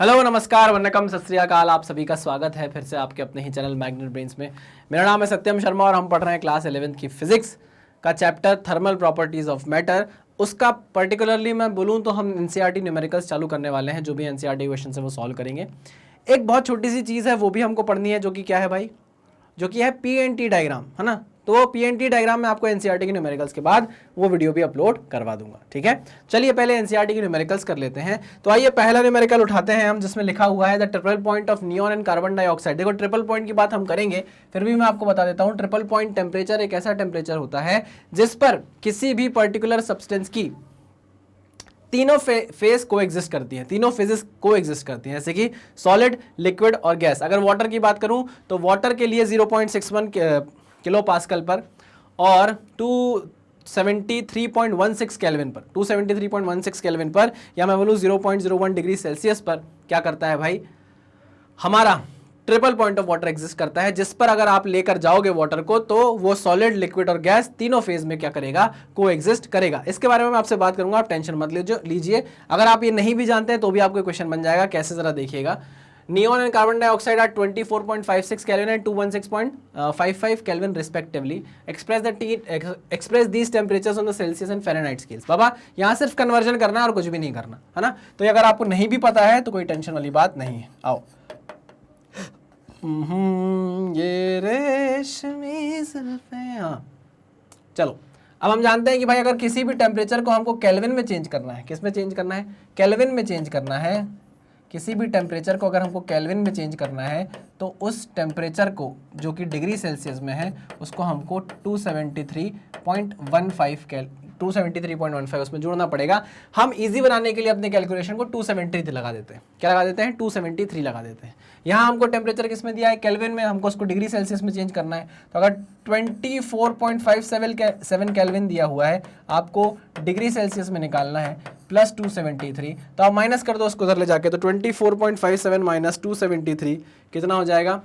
Hello नमस्कार वन्नकम सत श्री अकाल। आप सभी का स्वागत है फिर से आपके अपने ही चैनल मैग्नेट ब्रेन्स में। मेरा नाम है सत्यम शर्मा और हम पढ़ रहे हैं क्लास 11th की फिजिक्स का chapter thermal properties of matter. उसका पर्टिकुलरली मैं बोलूँ तो हम एनसीईआरटी न्यूमेरिकल्स चालू करने वाले हैं। जो भी एनसीईआरटी क्वेश्चन है वो सॉल्व करेंगे। एक बहुत छोटी सी चीज़ है वो भी हमको पढ़नी है, जो कि क्या है भाई, जो कि है पीएनटी डायग्राम, है ना। तो पीएनटी डायग्राम में आपको एनसीईआरटी के न्यूमेरिकल्स के बाद वो वीडियो भी अपलोड करवा दूंगा, ठीक है। चलिए पहले एनसीईआरटी के न्यूमेरिकल्स कर लेते हैं। तो आइए पहला न्यूमेरिकल उठाते हैं हम, जिसमें लिखा हुआ है the triple point of neon and carbon dioxide. देखो ट्रिपल पॉइंट की बात हम करेंगे, फिर भी मैं आपको बता देता हूँ। ट्रिपल पॉइंट टेम्परेचर एक ऐसा टेम्परेचर होता है जिस पर किसी भी पर्टिकुलर सब्सटेंस की तीनों फेज को एग्जिस्ट करती हैं, तीनों फेजेस को एग्जिस्ट करती हैं, जैसे कि सॉलिड, लिक्विड और गैस। अगर वाटर की बात करूं तो वाटर के लिए 0.61 किलो पास्कल पर और 273.16 केल्विन पर, 273.16 केल्विन पर, या मैं बोलूँ 0.01 डिग्री सेल्सियस पर क्या करता है भाई, हमारा triple point of water exist करता है, जिस पर अगर आप लेकर जाओगे वाटर को तो वो सॉलिड, लिक्विड और गैस तीनों फेज में क्या करेगा, को एग्जिस्ट करेगा। इसके बारे में मैं आपसे बात करूंगा, आप टेंशन मत लीजिए। अगर आप ये नहीं भी जानते हैं तो भी आपको क्वेश्चन बन जाएगा। कैसे, जरा देखिएगा। Neon and carbon dioxide are 24.56 kelvin and 216.55 kelvin respectively. Express these temperatures on the Celsius and Fahrenheit scales. बाबा यहाँ सिर्फ कन्वर्जन करना है और कुछ भी नहीं करना, है ना। तो अगर आपको नहीं भी पता है तो कोई टेंशन वाली बात नहीं है। आओ, ये रेशमी जुल्फें। हाँ चलो, अब हम जानते हैं कि भाई अगर किसी भी टेम्परेचर को हमको केल्विन में चेंज करना है, किस में चेंज करना है, केल्विन में चेंज करना है। किसी भी टेम्परेचर को अगर हमको केल्विन में चेंज करना है तो उस टेम्परेचर को जो कि डिग्री सेल्सियस में है उसको हमको 273.15 उसमें जोड़ना पड़ेगा। हम इजी बनाने के लिए अपने कैलकुलेशन को 273 लगा देते हैं। क्या लगा देते हैं? 273 लगा देते हैं। यहाँ हमको टेम्परेचर किस में दिया है, केल्विन में, हमको उसको डिग्री सेल्सियस में चेंज करना है। तो अगर 24.57 केल्विन दिया हुआ है, आपको डिग्री सेल्सियस में निकालना है प्लस 273, तो आप माइनस कर दो उसको उधर ले जाके। तो 24.57 माइनस 273 कितना हो जाएगा?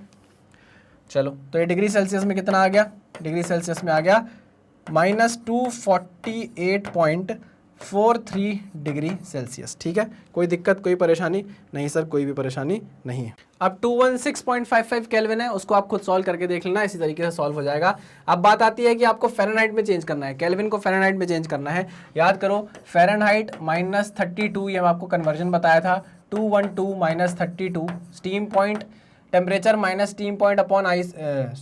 चलो, तो ये डिग्री सेल्सियस में कितना आ गया? डिग्री सेल्सियस में आ गया -248.43 डिग्री सेल्सियस। ठीक है, कोई दिक्कत, कोई परेशानी नहीं सर, कोई भी परेशानी नहीं है। अब 216.55 केल्विन है, उसको आप खुद सॉल्व करके देख लेना, इसी तरीके से सॉल्व हो जाएगा। अब बात आती है कि आपको फ़ारेनहाइट में चेंज करना है, केल्विन को फ़ारेनहाइट में चेंज करना है। याद करो, फ़ारेनहाइट -32, ये आपको कन्वर्जन बताया था, 212 -32 steam point, temperature minus steam point upon ice,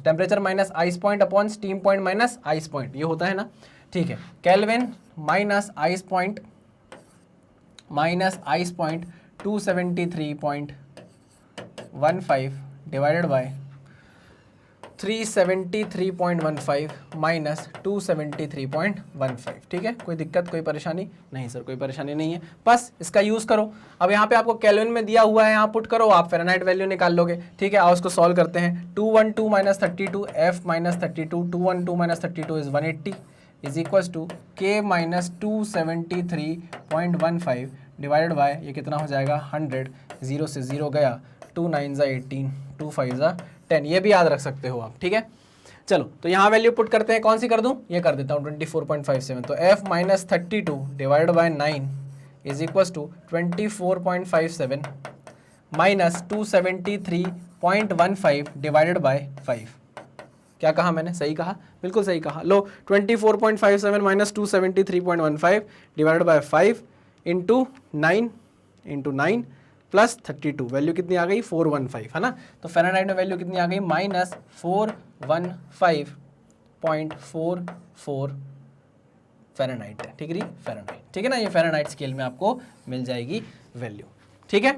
temperature minus ice point upon steam point minus ice point, ये होता है ना। ठीक है, kelvin minus ice point 273.15 divided bye 373.15 minus 273.15। ठीक है, कोई दिक्कत, कोई परेशानी नहीं सर, कोई परेशानी नहीं है, बस इसका यूज़ करो। अब यहाँ पे आपको केल्विन में दिया हुआ है, यहाँ पुट करो, आप फ़ारेनहाइट वैल्यू निकाल लोगे। ठीक है, आओ उसको सॉल्व करते हैं। 212 minus 32 f minus 32, 212 minus 32 is 180 is equals to k minus 273.15 divided by, ये कितना हो जाएगा 100, 0 से 0 गया, 2 9 ज़ा 18, 2 5 ज़ा 10, ये भी याद रख सकते हो आप। ठीक है, चलो तो यहाँ वैल्यू पुट करते हैं। कौन सी कर दूँ? ये कर देता हूँ 24.57। तो f minus 32 divide by 9 is equals to 24.57 minus 273.15 divided by 5। क्या कहा मैंने? सही कहा, बिल्कुल सही कहा। लो, 24.57 minus 273.15 divided by 5 into 9 plus 32, value कितनी आ गई? 415, है ना। तो फ़ारेनहाइट में वैल्यू कितनी आ गई? माइनस 415.44 फ़ारेनहाइट है, डिग्री फ़ारेनहाइट। ठीक है ना, ये फ़ारेनहाइट स्केल में आपको मिल जाएगी वैल्यू। ठीक है,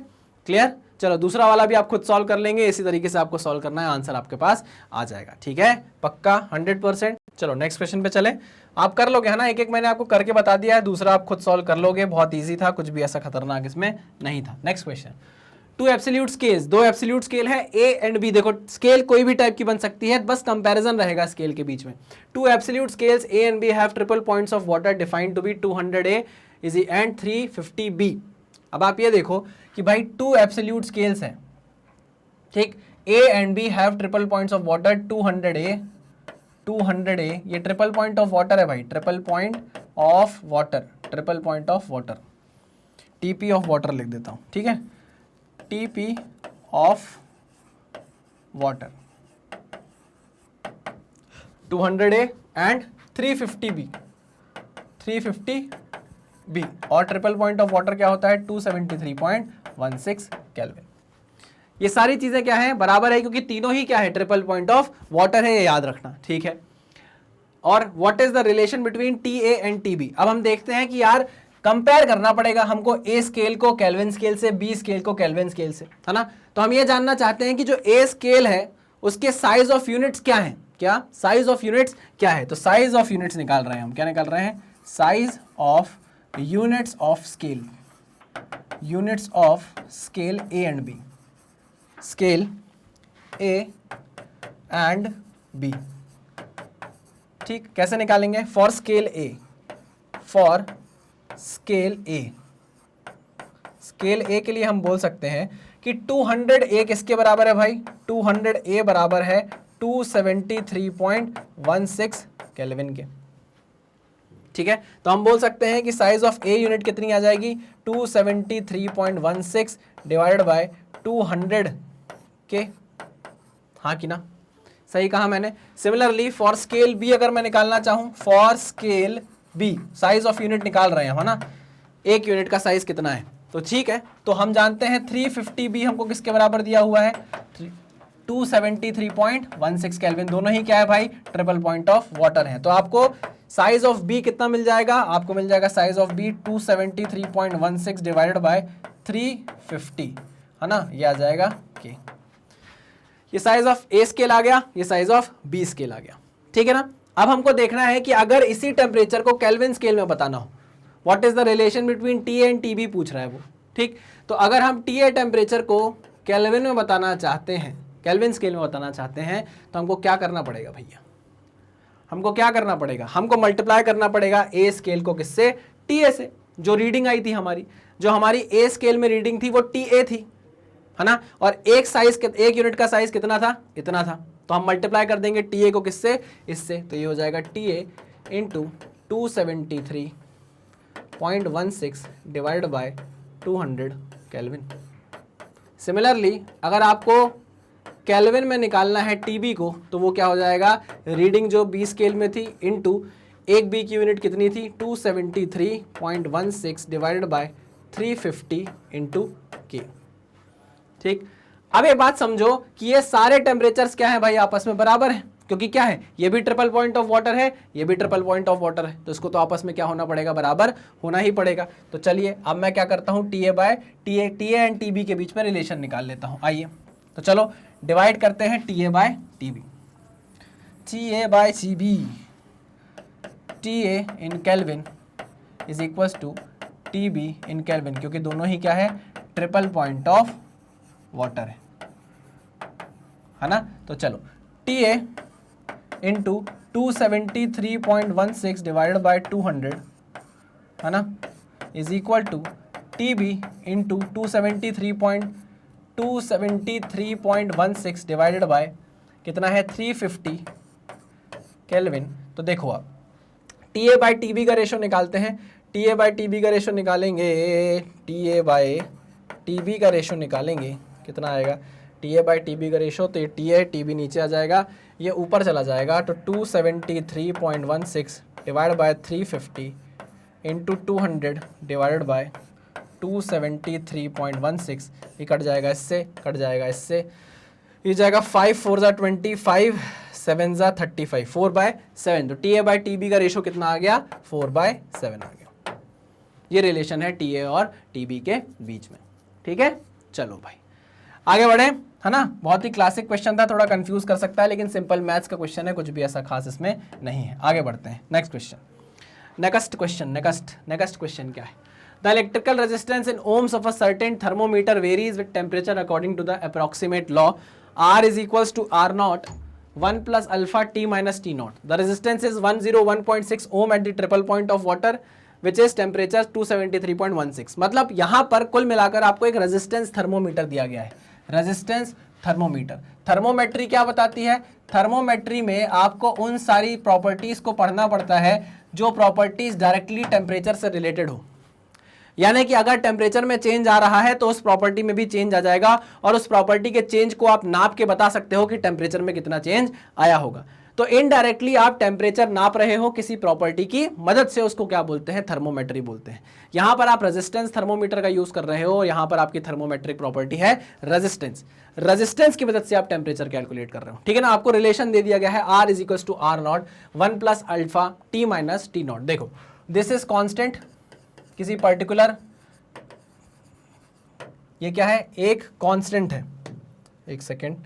क्लियर। चलो दूसरा वाला भी आप खुद सॉल्व कर लेंगे, इसी तरीके से आपको सॉल्व करना है, आंसर आपके पास आ जाएगा। ठीक है, पक्का 100%। चलो नेक्स्ट क्वेश्चन पे चले, आप कर लोगे, है ना। एक एक मैंने आपको करके बता दिया है, दूसरा आप खुद सॉल्व कर लोगे, बहुत इजी था, कुछ भी ऐसा खतरनाक इसमें नहीं था। Next question, two absolute scales, दो एब्सोल्यूट स्केल है ए एंड बी। देखो स्केल कोई भी टाइप की बन सकती है, बस कंपैरिजन रहेगा स्केल के बीच में। Two absolute scales A and B have triple points of water defined to be 200 A is and 350 B. अब आप ये देखो कि भाई टू एब्सोल्यूट स्केल्स हैं, ठीक, A and B have triple points of water 200 A, ये ट्रिपल पॉइंट ऑफ वाटर है भाई, triple point of water, triple point of water, TP of water लिख देता हूं। ठीक है, TP of water, 200A and 350B, 350B, और triple point of water क्या होता है 273.16 केल्विन। ये सारी चीजें क्या है बराबर है, क्योंकि तीनों ही क्या है ट्रिपल पॉइंट ऑफ वाटर है, ये याद रखना, ठीक है। और what is the relation between TA and TB। अब हम देखते हैं कि यार कंपेयर करना पड़ेगा हमको A स्केल को केल्विन स्केल से, B स्केल को केल्विन स्केल से, है ना। तो हम ये जानना चाहते हैं कि जो A स्केल है उसके साइज ऑफ यूनिट्स क्या है, क्या साइज ऑफ यूनिट्स क्या है। तो साइज ऑफ यूनिट्स निकाल रहे हैं हम, क्या निकाल रहे हैं, size of units of scale, units of scale A and B, scale A and B। ठीक, कैसे निकालेंगे, for scale A, for scale A, scale A के लिए हम बोल सकते हैं कि 200A किसके बराबर है भाई, 200A बराबर है 273.16 केल्विन के, ठीक है। तो हम बोल सकते हैं कि साइज ऑफ A यूनिट कितनी आ जाएगी 273.16 डिवाइडेड बाय 200 के, हाँ कि ना, सही कहा मैंने। सिमिलरली फॉर स्केल B अगर मैं निकालना चाहूं, for scale B size of unit निकाल रहे हैं, है ना, एक यूनिट का साइज कितना है, तो ठीक है। तो हम जानते हैं 350B हमको किसके बराबर दिया हुआ है 273.16 केल्विन, दोनों ही क्या है भाई ट्रिपल पॉइंट ऑफ वाटर है। तो आपको साइज ऑफ B कितना मिल जाएगा, आपको मिल जाएगा size of B 273.16 divided bye 350, है ना, ये आ जाएगा के। ये साइज ऑफ A स्केल आ गया, ये साइज ऑफ B स्केल आ गया, ठीक है ना। अब हमको देखना है कि अगर इसी टेम्परेचर को केल्विन स्केल में बताना हो, what is the relation between TA and TB पूछ रहा है वो, ठीक। तो अगर हम TA टेम्परेचर को केल्विन में बताना चाहते हैं, केल्विन स्केल में बताना चाहते हैं, तो हमको क्या करना पड़ेगा भैया, हमको क्या करना पड़ेगा, हमको मल्टीप्लाई करना पड़ेगा A स्केल को किससे, TA से। जो रीडिंग आई थी हमारी, जो हमारी A स्केल में रीडिंग थी वो TA थी, है ना, और एक यूनिट का साइज कितना था, इतना था। तो हम मल्टीप्लाई कर देंगे TA को किससे, इससे, तो ये हो जाएगा TA into 273.16 divide by 200 kelvin. Similarly अगर आपको केल्विन में निकालना है TB को, तो वो क्या हो जाएगा, रीडिंग जो B स्केल में थी इंटू एक B की यूनिट कितनी थी 273.16 डिवाइडेड बाय 350 इंटू के, ठीक। अब एक बात समझो कि ये सारे टेम्परेचर्स क्या है भाई आपस में बराबर है, क्योंकि क्या है, ये भी ट्रिपल पॉइंट ऑफ वाटर है, ये भी ट्रिपल पॉइंट ऑफ वाटर है, तो इसको तो आपस में क्या होना पड़ेगा, बराबर होना ही पड़ेगा। तो चलिए अब मैं क्या करता हूँ, TA एंड TB के बीच में रिलेशन निकाल लेता हूँ। आइए तो चलो डिवाइड करते हैं TA by TB, TA by TB, TA in kelvin is equal to TB in kelvin, क्योंकि दोनों ही क्या है ट्रिपल पॉइंट ऑफ वाटर है ना। तो चलो TA इंटू 273.16 डिवाइडेड बाय 200, है ना, is equal to TB into 273.16 divided by कितना है 350 केल्विन। तो देखो आप TA बाय TB का रेशो निकालते हैं, TA बाय TB का रेशो निकालेंगे, TA बाय TB का रेशो निकालेंगे, कितना आएगा TA बाय TB का रेशो, तो ये TA TB नीचे आ जाएगा, ये ऊपर चला जाएगा, तो 273.16 divide by 350 into 200 divided by 273.16, ये कट जाएगा इससे, कट जाएगा इससे, ये जाएगा 5 4 ज़ा 25, 7 ज़ा 35, 4/7। तो TA बाय TB का रेशो कितना आ गया 4/7 आ गया। ये रिलेशन है TA और TB के बीच में, ठीक है। चलो भाई आगे बढ़े, है ना। बहुत ही क्लासिक क्वेश्चन था, थोड़ा कंफ्यूज कर सकता है, लेकिन सिंपल मैथ्स का क्वेश्चन है, कुछ भी ऐसा खास इसमें नहीं है। आगे बढ़ते हैं, नेक्स्ट क्वेश्चन, नेक्स्ट क्वेश्चन क्या है, the electrical resistance in ohms of a certain thermometer varies with temperature according to the approximate law R is equals to R0 1 plus alpha T minus T0. The resistance is 101.6 ohm at the triple point of water which is temperature 273.16। मतलब यहाँ पर कुल मिलाकर आपको एक resistance thermometer दिया गया है, रेजिस्टेंस थर्मोमीटर। थर्मोमेट्री क्या बताती है, थर्मोमेट्री में आपको उन सारी प्रॉपर्टीज को पढ़ना पड़ता है जो प्रॉपर्टीज डायरेक्टली टेम्परेचर से रिलेटेड हो। यानी कि अगर टेम्परेचर में चेंज आ रहा है तो उस प्रॉपर्टी में भी चेंज आ जाएगा, और उस प्रॉपर्टी के चेंज को आप नाप के बता सकते हो कि टेम्परेचर में कितना चेंज आया होगा। तो इनडायरेक्टली आप टेम्परेचर नाप रहे हो किसी प्रॉपर्टी की मदद से, उसको क्या बोलते हैं, थर्मोमेट्री बोलते हैं। यहां पर आप रेजिस्टेंस थर्मोमीटर का यूज कर रहे हो, और यहां पर आपकी थर्मोमेट्रिक प्रॉपर्टी है रेजिस्टेंस। रेजिस्टेंस की मदद से आप टेम्परेचर कैलकुलेट कर रहे हो, ठीक है ना। आपको रिलेशन दे दिया गया है R is equal to R naught 1 plus alpha T minus T naught. देखो दिस इज कॉन्स्टेंट, किसी पर्टिकुलर, ये क्या है, एक कांस्टेंट है। एक सेकेंड,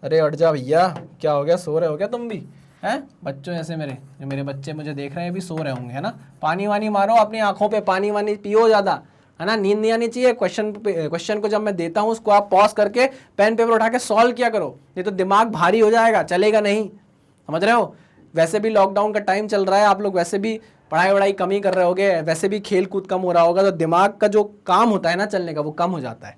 अरे हट जा भैया, क्या हो गया, सो रहे हो क्या तुम भी हैं? बच्चों ऐसे मेरे बच्चे मुझे देख रहे हैं, भी सो रहे होंगे, है ना। पानी वानी मारो अपनी आंखों पे, पानी वानी पियो ज़्यादा, है ना। नींद नहीं आनी चाहिए। क्वेश्चन को जब मैं देता हूँ उसको आप पॉज करके पेन पेपर उठा के सॉल्व किया करो, नहीं तो दिमाग भारी हो जाएगा, चलेगा नहीं, समझ रहे हो। वैसे भी लॉकडाउन का टाइम चल रहा है, आप लोग वैसे भी पढ़ाई कम ही कर रहे होगे, वैसे भी खेल कूद कम हो रहा होगा, तो दिमाग का जो काम होता है ना चलने का, वो कम हो जाता है,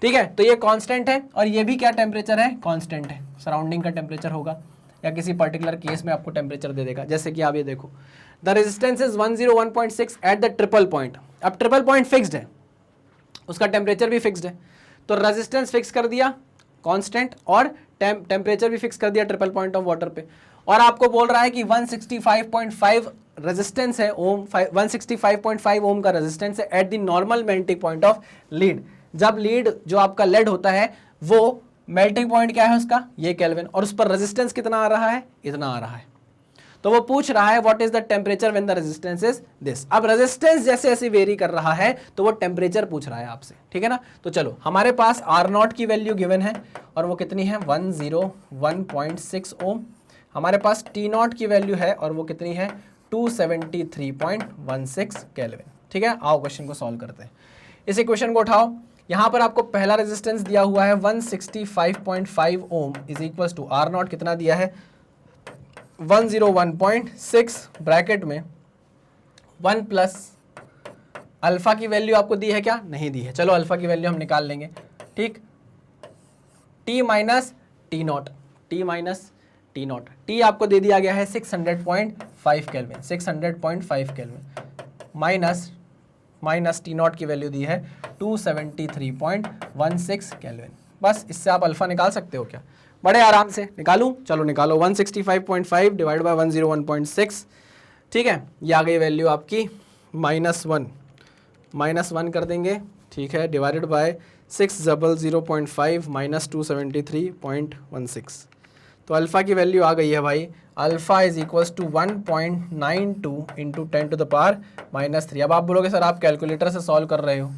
ठीक है। तो ये कांस्टेंट है, और ये भी क्या टेम्परेचर है, कांस्टेंट है, सराउंडिंग का टेम्परेचर होगा, या किसी पर्टिकुलर केस में आपको टेम्परेचर दे देगा। जैसे कि आप ये देखो, the resistance is 101.6 at the triple point. अब ट्रिपल पॉइंट फिक्स्ड है, उसका टेम्परेचर भी फिक्स्ड है, तो रेजिस्टेंस फिक्स कर दिया कांस्टेंट, और टेम्परेचर भी फिक्स कर दिया ट्रिपल पॉइंट ऑफ वाटर पे। और आपको बोल रहा है कि 165.5 रेजिस्टेंस है ओम, 165.5 ओम का रेजिस्टेंस है at the normal melting point of lead. जब लीड जो आपका लेड होता है वो मेल्टिंग पॉइंट क्या है उसका, ये केल्विन, और उस पर रेजिस्टेंस कितना आ रहा है, इतना आ रहा है। तो वो पूछ रहा है what is the temperature when the resistance is this. अब रेजिस्टेंस जैसे जैसे वेरी कर रहा है तो वो टेम्परेचर पूछ रहा है आपसे, ठीक है ना। तो चलो हमारे पास आर नॉट की वैल्यू गिवन है, और वो कितनी है, 101.6 ओम। हमारे पास टी नॉट की वैल्यू है, और वो कितनी है, 273.16 केल्विन, ठीक है। आओ क्वेश्चन को सॉल्व करते हैं। इस इक्वेशन को उठाओ, यहां पर आपको पहला रेजिस्टेंस दिया हुआ है 165.5 ohm is equal to R naught कितना दिया है, 101.6 ब्रैकेट में 1 प्लस अल्फा की वैल्यू आपको दी है क्या, नहीं दी है। चलो अल्फा की वैल्यू हम निकाल लेंगे, ठीक। T minus T not, T minus T not, T आपको दे दिया गया है 600.5 kelvin, 600.5 kelvin minus T not की वैल्यू दी है 273.16 केल्विन। बस इससे आप अल्फा निकाल सकते हो क्या, बड़े आराम से। निकालूं, चलो निकालो, 165.5 डिवाइड बाय 101.6, ठीक है। ये आ गई वैल्यू आपकी -1 कर देंगे, ठीक है, डिवाइडेड बाय 600.5 माइनस 273.16। तो अल्फा की वैल्यू आ गई है भाई, alpha is equals to 1.92 into 10 to the power -3। अब आप बोलोगे सर आप कैलकुलेटर से सॉल्व कर रहे हो,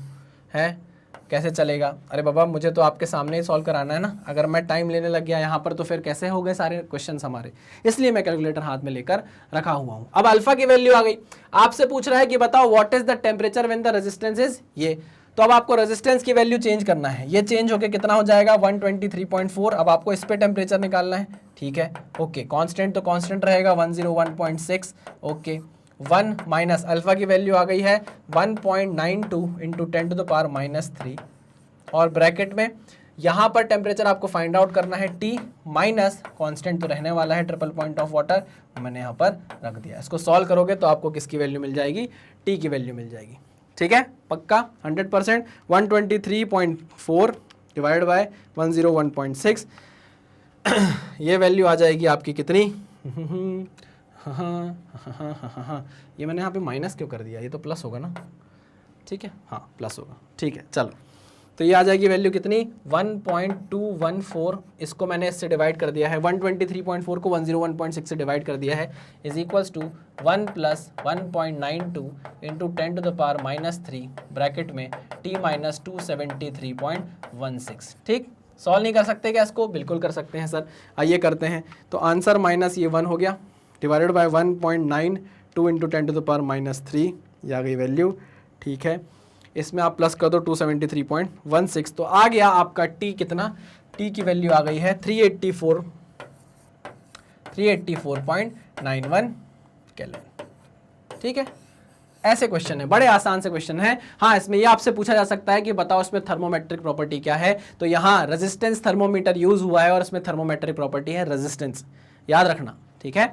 हैं कैसे चलेगा। अरे बाबा मुझे तो आपके सामने ही सॉल्व कराना है ना, अगर मैं टाइम लेने लग गया यहाँ पर तो फिर कैसे हो गए सारे क्वेश्चंस हमारे, इसलिए मैं कैलकुलेटर हाथ में लेकर रखा हुआ हूँ। अब अल्फा की वैल्यू आ गई, आपसे पूछ रहा है कि बताओ what is the temperature when the resistance is ये। तो अब आपको रेजिस्टेंस की वैल्यू चेंज करना है, ये चेंज होके कितना हो जाएगा 123.4। अब आपको इस पे टेम्परेचर निकालना है, ठीक है, ओके। कांस्टेंट तो कांस्टेंट रहेगा 101.6, ओके। 1 माइनस अल्फा की वैल्यू आ गई है 1.92 इंटू 10 टू द पावर -3, और ब्रैकेट में यहाँ पर टेम्परेचर आपको फाइंड आउट करना है T माइनस कांस्टेंट तो रहने वाला है ट्रिपल पॉइंट ऑफ वाटर, मैंने यहाँ पर रख दिया। इसको सॉल्व करोगे तो आपको किसकी वैल्यू मिल जाएगी, T की वैल्यू मिल जाएगी, ठीक है, पक्का 100%। 123.4 डिवाइड बाय 101.6 ये वैल्यू आ जाएगी आपकी कितनी ये मैंने यहाँ पे माइनस क्यों कर दिया, ये तो प्लस होगा ना, ठीक है, हाँ प्लस होगा, ठीक है। चलो तो ये आ जाएगी वैल्यू कितनी 1.214, इसको मैंने इससे डिवाइड कर दिया है, 123.4 को 101.6 से डिवाइड कर दिया है, is equals to 1 plus 1.92 into 10 to the power -3 bracket में T माइनस 273.16, ठीक। सॉल्व नहीं कर सकते क्या इसको, बिल्कुल कर सकते हैं सर, आइए करते हैं। तो आंसर माइनस ये 1 हो गया, divided by 1.92 into 10 to the power -3, ये आ गई वैल्यू, ठीक है। इसमें आप प्लस कर दो 273.16, तो आ गया आपका T कितना, T की वैल्यू आ गई है 384.91 केल्विन, ठीक है। ऐसे क्वेश्चन है, बड़े आसान से क्वेश्चन है। हाँ इसमें ये आपसे पूछा जा सकता है कि बताओ इसमें थर्मोमेट्रिक प्रॉपर्टी क्या है, तो यहाँ रेजिस्टेंस थर्मोमीटर यूज हुआ है और इसमें थर्मोमेट्रिक प्रॉपर्टी है रेजिस्टेंस, याद रखना, ठीक है।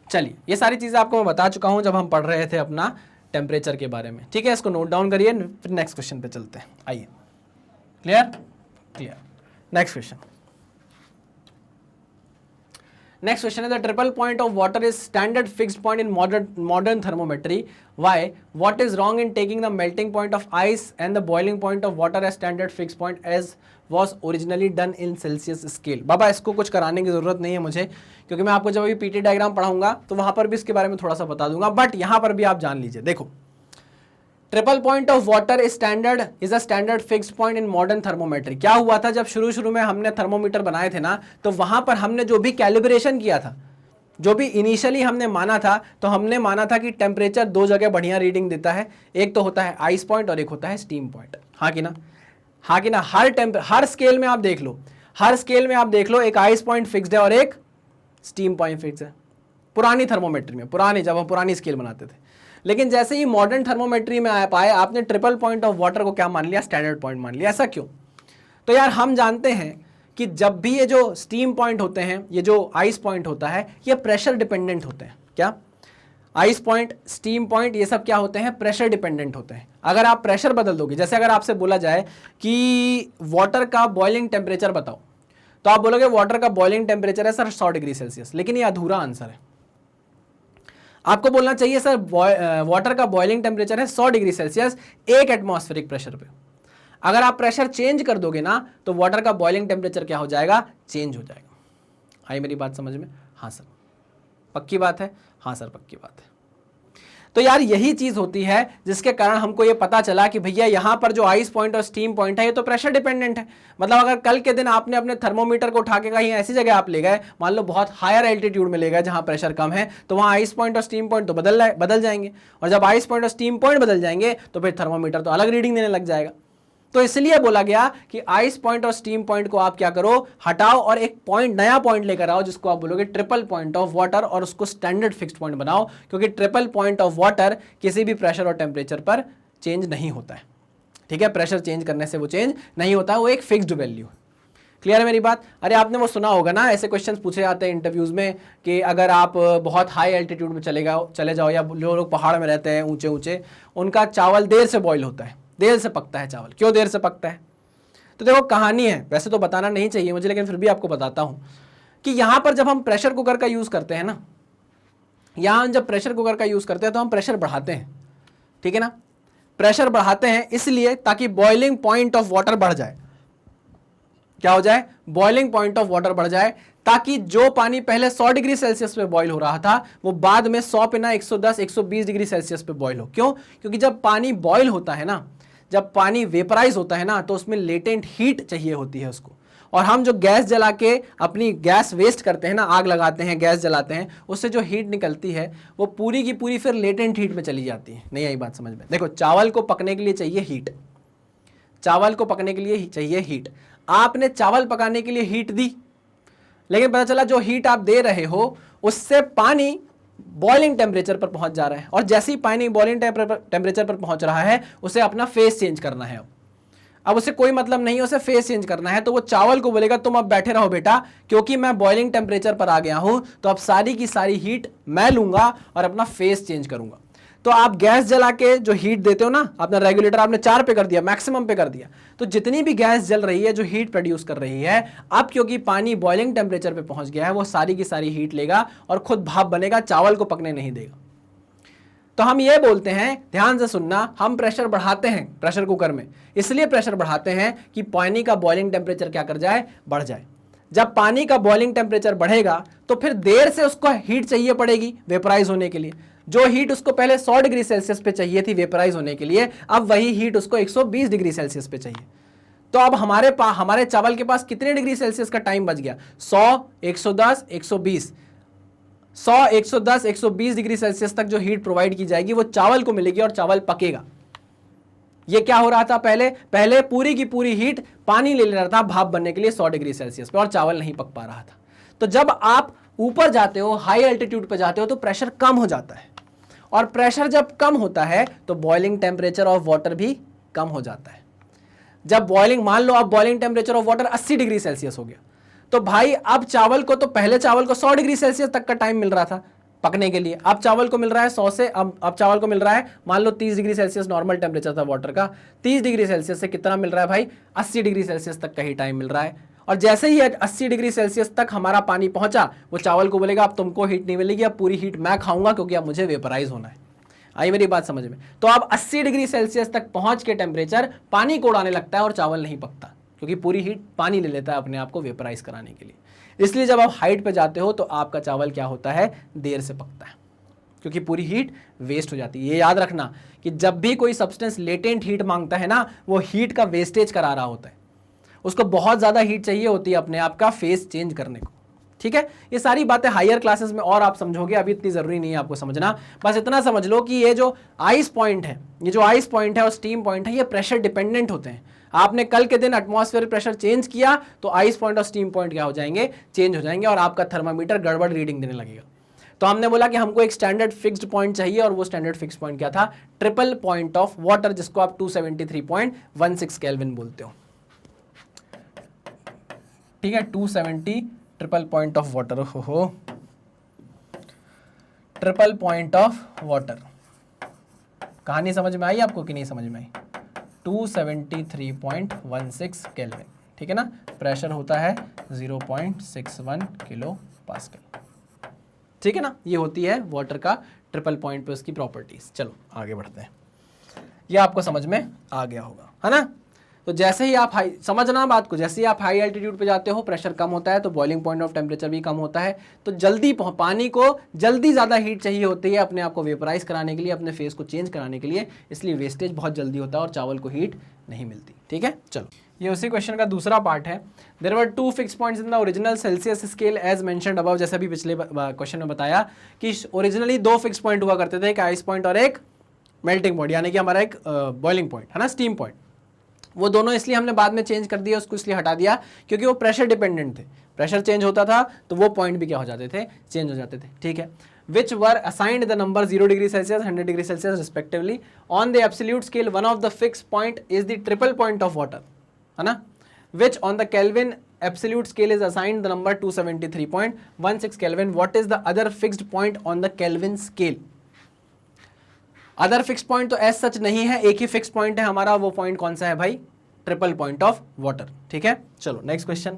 चलिए ये सारी चीज़ें आपको मैं बता चुका हूँ जब हम पढ़ रहे थे अपना टेम्परेचर के बारे में। ठीक है, इसको नोट डाउन करिए, फिर नेक्स्ट क्वेश्चन पे चलते हैं। आइए, clear clear. Next question, next question is the triple point of water is standard fixed point in modern thermometry. Why? What is wrong in taking the melting point of ice and the boiling point of water as standard fixed point as was originally done in Celsius scale? बाबा इसको कुछ कराने की जरूरत नहीं है मुझे, क्योंकि मैं आपको जब अभी पीटी डायग्राम पढ़ाऊंगा तो वहां पर भी इसके बारे में थोड़ा सा बता दूंगा, बट यहां पर भी आप जान लीजिए। देखो, triple point of water is a standard fixed point in modern thermometry. क्या हुआ था, जब शुरू में हमने थर्मोमीटर बनाए थे ना, तो वहां पर हमने जो भी कैलिब्रेशन किया था, जो भी इनिशियली हमने माना था, तो हमने माना था कि टेम्परेचर दो जगह बढ़िया रीडिंग देता है, एक तो होता है आइस पॉइंट और एक होता है स्टीम पॉइंट। हाँ कि ना, हाँ कि ना। हर स्केल में आप देख लो, हर स्केल में आप देख लो, एक आइस पॉइंट फिक्स्ड है और एक स्टीम पॉइंट फिक्स है, पुरानी थर्मोमेट्री में, पुरानी जब हम पुरानी स्केल बनाते थे। लेकिन जैसे ही मॉडर्न थर्मोमेट्री में आ पाए, आपने ट्रिपल पॉइंट ऑफ वाटर को क्या मान लिया, स्टैंडर्ड पॉइंट मान लिया। ऐसा क्यों? तो यार हम जानते हैं कि जब भी ये जो स्टीम पॉइंट होते हैं, ये जो आइस पॉइंट होता है, ये प्रेशर डिपेंडेंट होते हैं। क्या? आइस पॉइंट, स्टीम पॉइंट, ये सब क्या होते हैं, प्रेशर डिपेंडेंट होते हैं। अगर आप प्रेशर बदल दोगे, जैसे अगर आपसे बोला जाए कि वाटर का बॉइलिंग टेम्परेचर बताओ, तो आप बोलोगे वाटर का बॉइलिंग टेम्परेचर है सर 100 डिग्री सेल्सियस, लेकिन ये अधूरा आंसर है। आपको बोलना चाहिए सर वाटर का बॉइलिंग टेम्परेचर है 100 डिग्री सेल्सियस एक एटमॉस्फेरिक प्रेशर पे। अगर आप प्रेशर चेंज कर दोगे ना, तो वाटर का बॉइलिंग टेम्परेचर क्या हो जाएगा, चेंज हो जाएगा। आई मेरी बात समझ में? हाँ सर, पक्की बात है? हाँ सर, पक्की बात है। तो यार यही चीज होती है जिसके कारण हमको ये पता चला कि भैया यहाँ पर जो आइस पॉइंट और स्टीम पॉइंट है, ये तो प्रेशर डिपेंडेंट है। मतलब अगर कल के दिन आपने अपने थर्मोमीटर को उठा के कहीं ऐसी जगह आप ले गए, मान लो बहुत हायर एल्टीट्यूड में ले गए जहां प्रेशर कम है, तो वहां आइस पॉइंट और स्टीम पॉइंट तो बदल जाएंगे, और जब आइस पॉइंट और स्टीम पॉइंट बदल जाएंगे तो फिर थर्मोमीटर तो अलग रीडिंग देने लग जाएगा। तो इसलिए बोला गया कि आइस पॉइंट और स्टीम पॉइंट को आप क्या करो, हटाओ और एक पॉइंट, नया पॉइंट लेकर आओ, जिसको आप बोलोगे ट्रिपल पॉइंट ऑफ वाटर, और उसको स्टैंडर्ड फिक्स्ड पॉइंट बनाओ, क्योंकि ट्रिपल पॉइंट ऑफ वाटर किसी भी प्रेशर और टेम्परेचर पर चेंज नहीं होता है। ठीक है, प्रेशर चेंज करने से वो चेंज नहीं होता है, वो एक फिक्स्ड वैल्यू है। क्लियर है मेरी बात? अरे आपने वो सुना होगा ना, ऐसे क्वेश्चंस पूछे जाते हैं इंटरव्यूज में कि अगर आप बहुत हाई एल्टीट्यूड में चले जाओ, या जो लोग पहाड़ में रहते हैं ऊंचे ऊंचे, उनका चावल देर से बॉईल होता है, देर से पकता है चावल। क्यों देर से पकता है? तो देखो कहानी है, वैसे तो बताना नहीं चाहिए मुझे, लेकिन फिर भी आपको बताता हूं कि यहां पर जब हम प्रेशर कुकर का यूज करते हैं ना, यहां जब प्रेशर कुकर का यूज करते हैं तो हम प्रेशर बढ़ाते हैं। ठीक है ना, प्रेशर बढ़ाते हैं इसलिए ताकि बॉइलिंग पॉइंट ऑफ वाटर बढ़ जाए। क्या हो जाए? बॉइलिंग पॉइंट ऑफ वाटर बढ़ जाए, ताकि जो पानी पहले 100 डिग्री सेल्सियस पे बॉईल हो रहा था, वो बाद में 100 पे ना 110 120 डिग्री सेल्सियस पे बॉईल हो। क्यों? क्योंकि जब पानी बॉईल होता है ना, जब पानी वेपराइज होता है ना, तो उसमें लेटेंट हीट चाहिए होती है उसको। और हम जो गैस जला के अपनी गैस वेस्ट करते हैं ना, आग लगाते हैं, गैस जलाते हैं, उससे जो हीट निकलती है वो पूरी की पूरी फिर लेटेंट हीट में चली जाती है। नहीं आई बात समझ में? देखो, चावल को पकने के लिए चाहिए हीट, चावल को पकने के लिए चाहिए हीट। आपने चावल पकाने के लिए हीट दी, लेकिन पता चला जो हीट आप दे रहे हो उससे पानी बॉइलिंग टेम्परेचर पर पहुंच जा रहा है, और जैसे ही पानी बॉइलिंग टेम्परेचर पर पहुंच रहा है, उसे अपना फेस चेंज करना है। अब उसे कोई मतलब नहीं है, उसे फेस चेंज करना है, तो वो चावल को बोलेगा तुम अब बैठे रहो बेटा, क्योंकि मैं बॉइलिंग टेम्परेचर पर आ गया हूं, तो अब सारी की सारी हीट मैं लूंगा और अपना फेस चेंज करूंगा। तो आप गैस जला के जो हीट देते हो ना, अपना रेगुलेटर आपने 4 पे कर दिया, मैक्सिमम पे कर दिया, तो जितनी भी गैस जल रही है, जो हीट प्रोड्यूस कर रही है, अब क्योंकि पानी बॉइलिंग टेम्परेचर पे पहुंच गया है, वो सारी की सारी हीट लेगा और खुद भाप बनेगा, चावल को पकने नहीं देगा। तो हम ये बोलते हैं, ध्यान से सुनना, हम प्रेशर बढ़ाते हैं प्रेशर कुकर में, इसलिए प्रेशर बढ़ाते हैं कि पानी का बॉइलिंग टेम्परेचर क्या कर जाए, बढ़ जाए। जब पानी का बॉइलिंग टेम्परेचर बढ़ेगा तो फिर देर से उसको हीट चाहिए पड़ेगी वेपराइज होने के लिए। जो हीट उसको पहले 100 डिग्री सेल्सियस पे चाहिए थी वेपराइज होने के लिए, अब वही हीट उसको 120 डिग्री सेल्सियस पे चाहिए। तो अब हमारे चावल के पास कितने डिग्री सेल्सियस का टाइम बच गया? 100, 110, 120। 100, 110, 120 डिग्री सेल्सियस तक जो हीट प्रोवाइड की जाएगी वो चावल को मिलेगी और चावल पकेगा। ये क्या हो रहा था? पहले पूरी की पूरी हीट पानी ले रहा था भाप बनने के लिए 100 डिग्री सेल्सियस पे, और चावल नहीं पक पा रहा था। तो जब आप ऊपर जाते हो, हाई एल्टीट्यूड पे जाते हो, तो प्रेशर कम हो जाता है, और प्रेशर जब कम होता है तो बॉइलिंग टेम्परेचर ऑफ वाटर भी कम हो जाता है। जब बॉइलिंग, मान लो अब boiling temperature of water 80 degree Celsius हो गया, तो भाई अब चावल को, तो पहले चावल को 100 डिग्री सेल्सियस तक का टाइम मिल रहा था, पकने के लिए। अब चावल को मिल रहा है 100 से, अब चावल को मिल रहा है मान लो 30 डिग्री सेल्सियस नॉर्मल टेम्परेचर था वाटर का, 30 डिग्री सेल्सियस से कितना मिल रहा है भाई, 80 डिग्री सेल्सियस तक का ही टाइम मिल रहा है। और जैसे ही 80 डिग्री सेल्सियस तक हमारा पानी पहुंचा, वो चावल को बोलेगा अब तुमको हीट नहीं मिलेगी, अब पूरी हीट मैं खाऊंगा क्योंकि अब मुझे वेपराइज होना है। आई मेरी बात समझ में? तो अब 80 डिग्री सेल्सियस तक पहुंच के टेम्परेचर पानी को उड़ाने लगता है और चावल नहीं पकता, क्योंकि पूरी हीट पानी ले लेता है अपने आप को वेपराइज कराने के लिए। इसलिए जब आप हाइट पे जाते हो तो आपका चावल क्या होता है, देर से पकता है, क्योंकि पूरी हीट वेस्ट हो जाती है। ये याद रखना कि जब भी कोई सब्सटेंस लेटेंट हीट मांगता है ना, वो हीट का वेस्टेज करा रहा होता है, उसको बहुत ज़्यादा हीट चाहिए होती है अपने आप का फेस चेंज करने को। ठीक है, ये सारी बातें हायर क्लासेस में और आप समझोगे, अभी इतनी ज़रूरी नहीं है आपको समझना। बस इतना समझ लो कि ये जो आइस पॉइंट है, ये जो आइस पॉइंट है और स्टीम पॉइंट है, ये प्रेशर डिपेंडेंट होते हैं। आपने कल के दिन एटमॉस्फेयर प्रेशर चेंज किया तो आइस पॉइंट और स्टीम पॉइंट क्या हो जाएंगे, चेंज हो जाएंगे, और आपका थर्मामीटर गड़बड़ रीडिंग देने लगेगा। तो हमने बोला कि हमको एक स्टैंडर्ड फिक्स्ड पॉइंट चाहिए, और वो स्टैंडर्ड फिक्स्ड पॉइंट क्या था, ट्रिपल पॉइंट ऑफ वाटर, जिसको आप 273.16 केल्विन बोलते हो। ठीक है, 270 ट्रिपल पॉइंट ऑफ वाटर, हो ट्रिपल पॉइंट ऑफ वाटर। कहानी समझ में आई आपको कि नहीं समझ में आई? 273.16 केल्विन। ठीक है ना, प्रेशर होता है 0.61 किलो पास्कल। ठीक है ना, ये होती है वाटर का ट्रिपल पॉइंट पे उसकी प्रॉपर्टीज। चलो आगे बढ़ते हैं, ये आपको समझ में आ गया होगा, है ना। तो जैसे ही आप हाई, समझना बात को, जैसे ही आप हाई एल्टीट्यूड पे जाते हो प्रेशर कम होता है तो बॉइलिंग पॉइंट ऑफ टेम्परेचर भी कम होता है। तो जल्दी पानी को जल्दी ज़्यादा हीट चाहिए होती है अपने आप को वेपराइज कराने के लिए, अपने फेस को चेंज कराने के लिए, इसलिए वेस्टेज बहुत जल्दी होता है और चावल को हीट नहीं मिलती। ठीक है, चलो ये उसी क्वेश्चन का दूसरा पार्ट है। There were 2 fix points in the original Celsius scale as mentioned above. जैसे अभी पिछले क्वेश्चन में बताया कि ओरिजिनली 2 फिक्स पॉइंट हुआ करते थे, एक आइस पॉइंट और एक मेल्टिंग पॉइंट, यानी कि हमारा एक बॉइलिंग पॉइंट है ना, स्टीम पॉइंट। वो दोनों इसलिए हमने बाद में चेंज कर दिया, उसको इसलिए हटा दिया क्योंकि वो प्रेशर डिपेंडेंट थे। प्रेशर चेंज होता था तो वो पॉइंट भी क्या हो जाते थे, चेंज हो जाते थे। ठीक है, which were assigned the number 0 degree Celsius 100 degree Celsius respectively on the absolute scale. One of the fixed point is the triple point of water, है ना, which on the Kelvin absolute scale is assigned the number 273.16 Kelvin. What is the other fixed point on the Kelvin scale? Other fix point तो as such नहीं है, एक ही fix point है हमारा। वो point कौन सा है भाई, ट्रिपल पॉइंट ऑफ वाटर। ठीक है, चलो नेक्स्ट क्वेश्चन।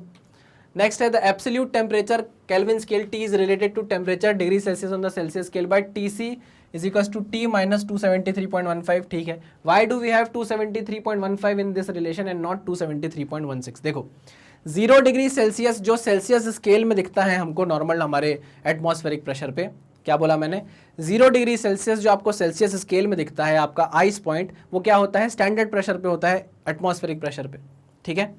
नेक्स्ट है the absolute temperature Kelvin scale T is related to temperature degree Celsius on the Celsius scale by TC is equals to T minus 273.15। ठीक है, why do we have 273.15 in this relation and not 273.16? देखो 0 degree Celsius जो Celsius scale में दिखता है हमको normal हमारे atmospheric pressure पे, क्या बोला मैंने, 0 डिग्री सेल्सियस जो आपको सेल्सियस स्केल में दिखता है आपका आइस पॉइंट, वो क्या होता है, स्टैंडर्ड प्रेशर पे होता है, एटमॉस्फेरिक प्रेशर पे। ठीक है,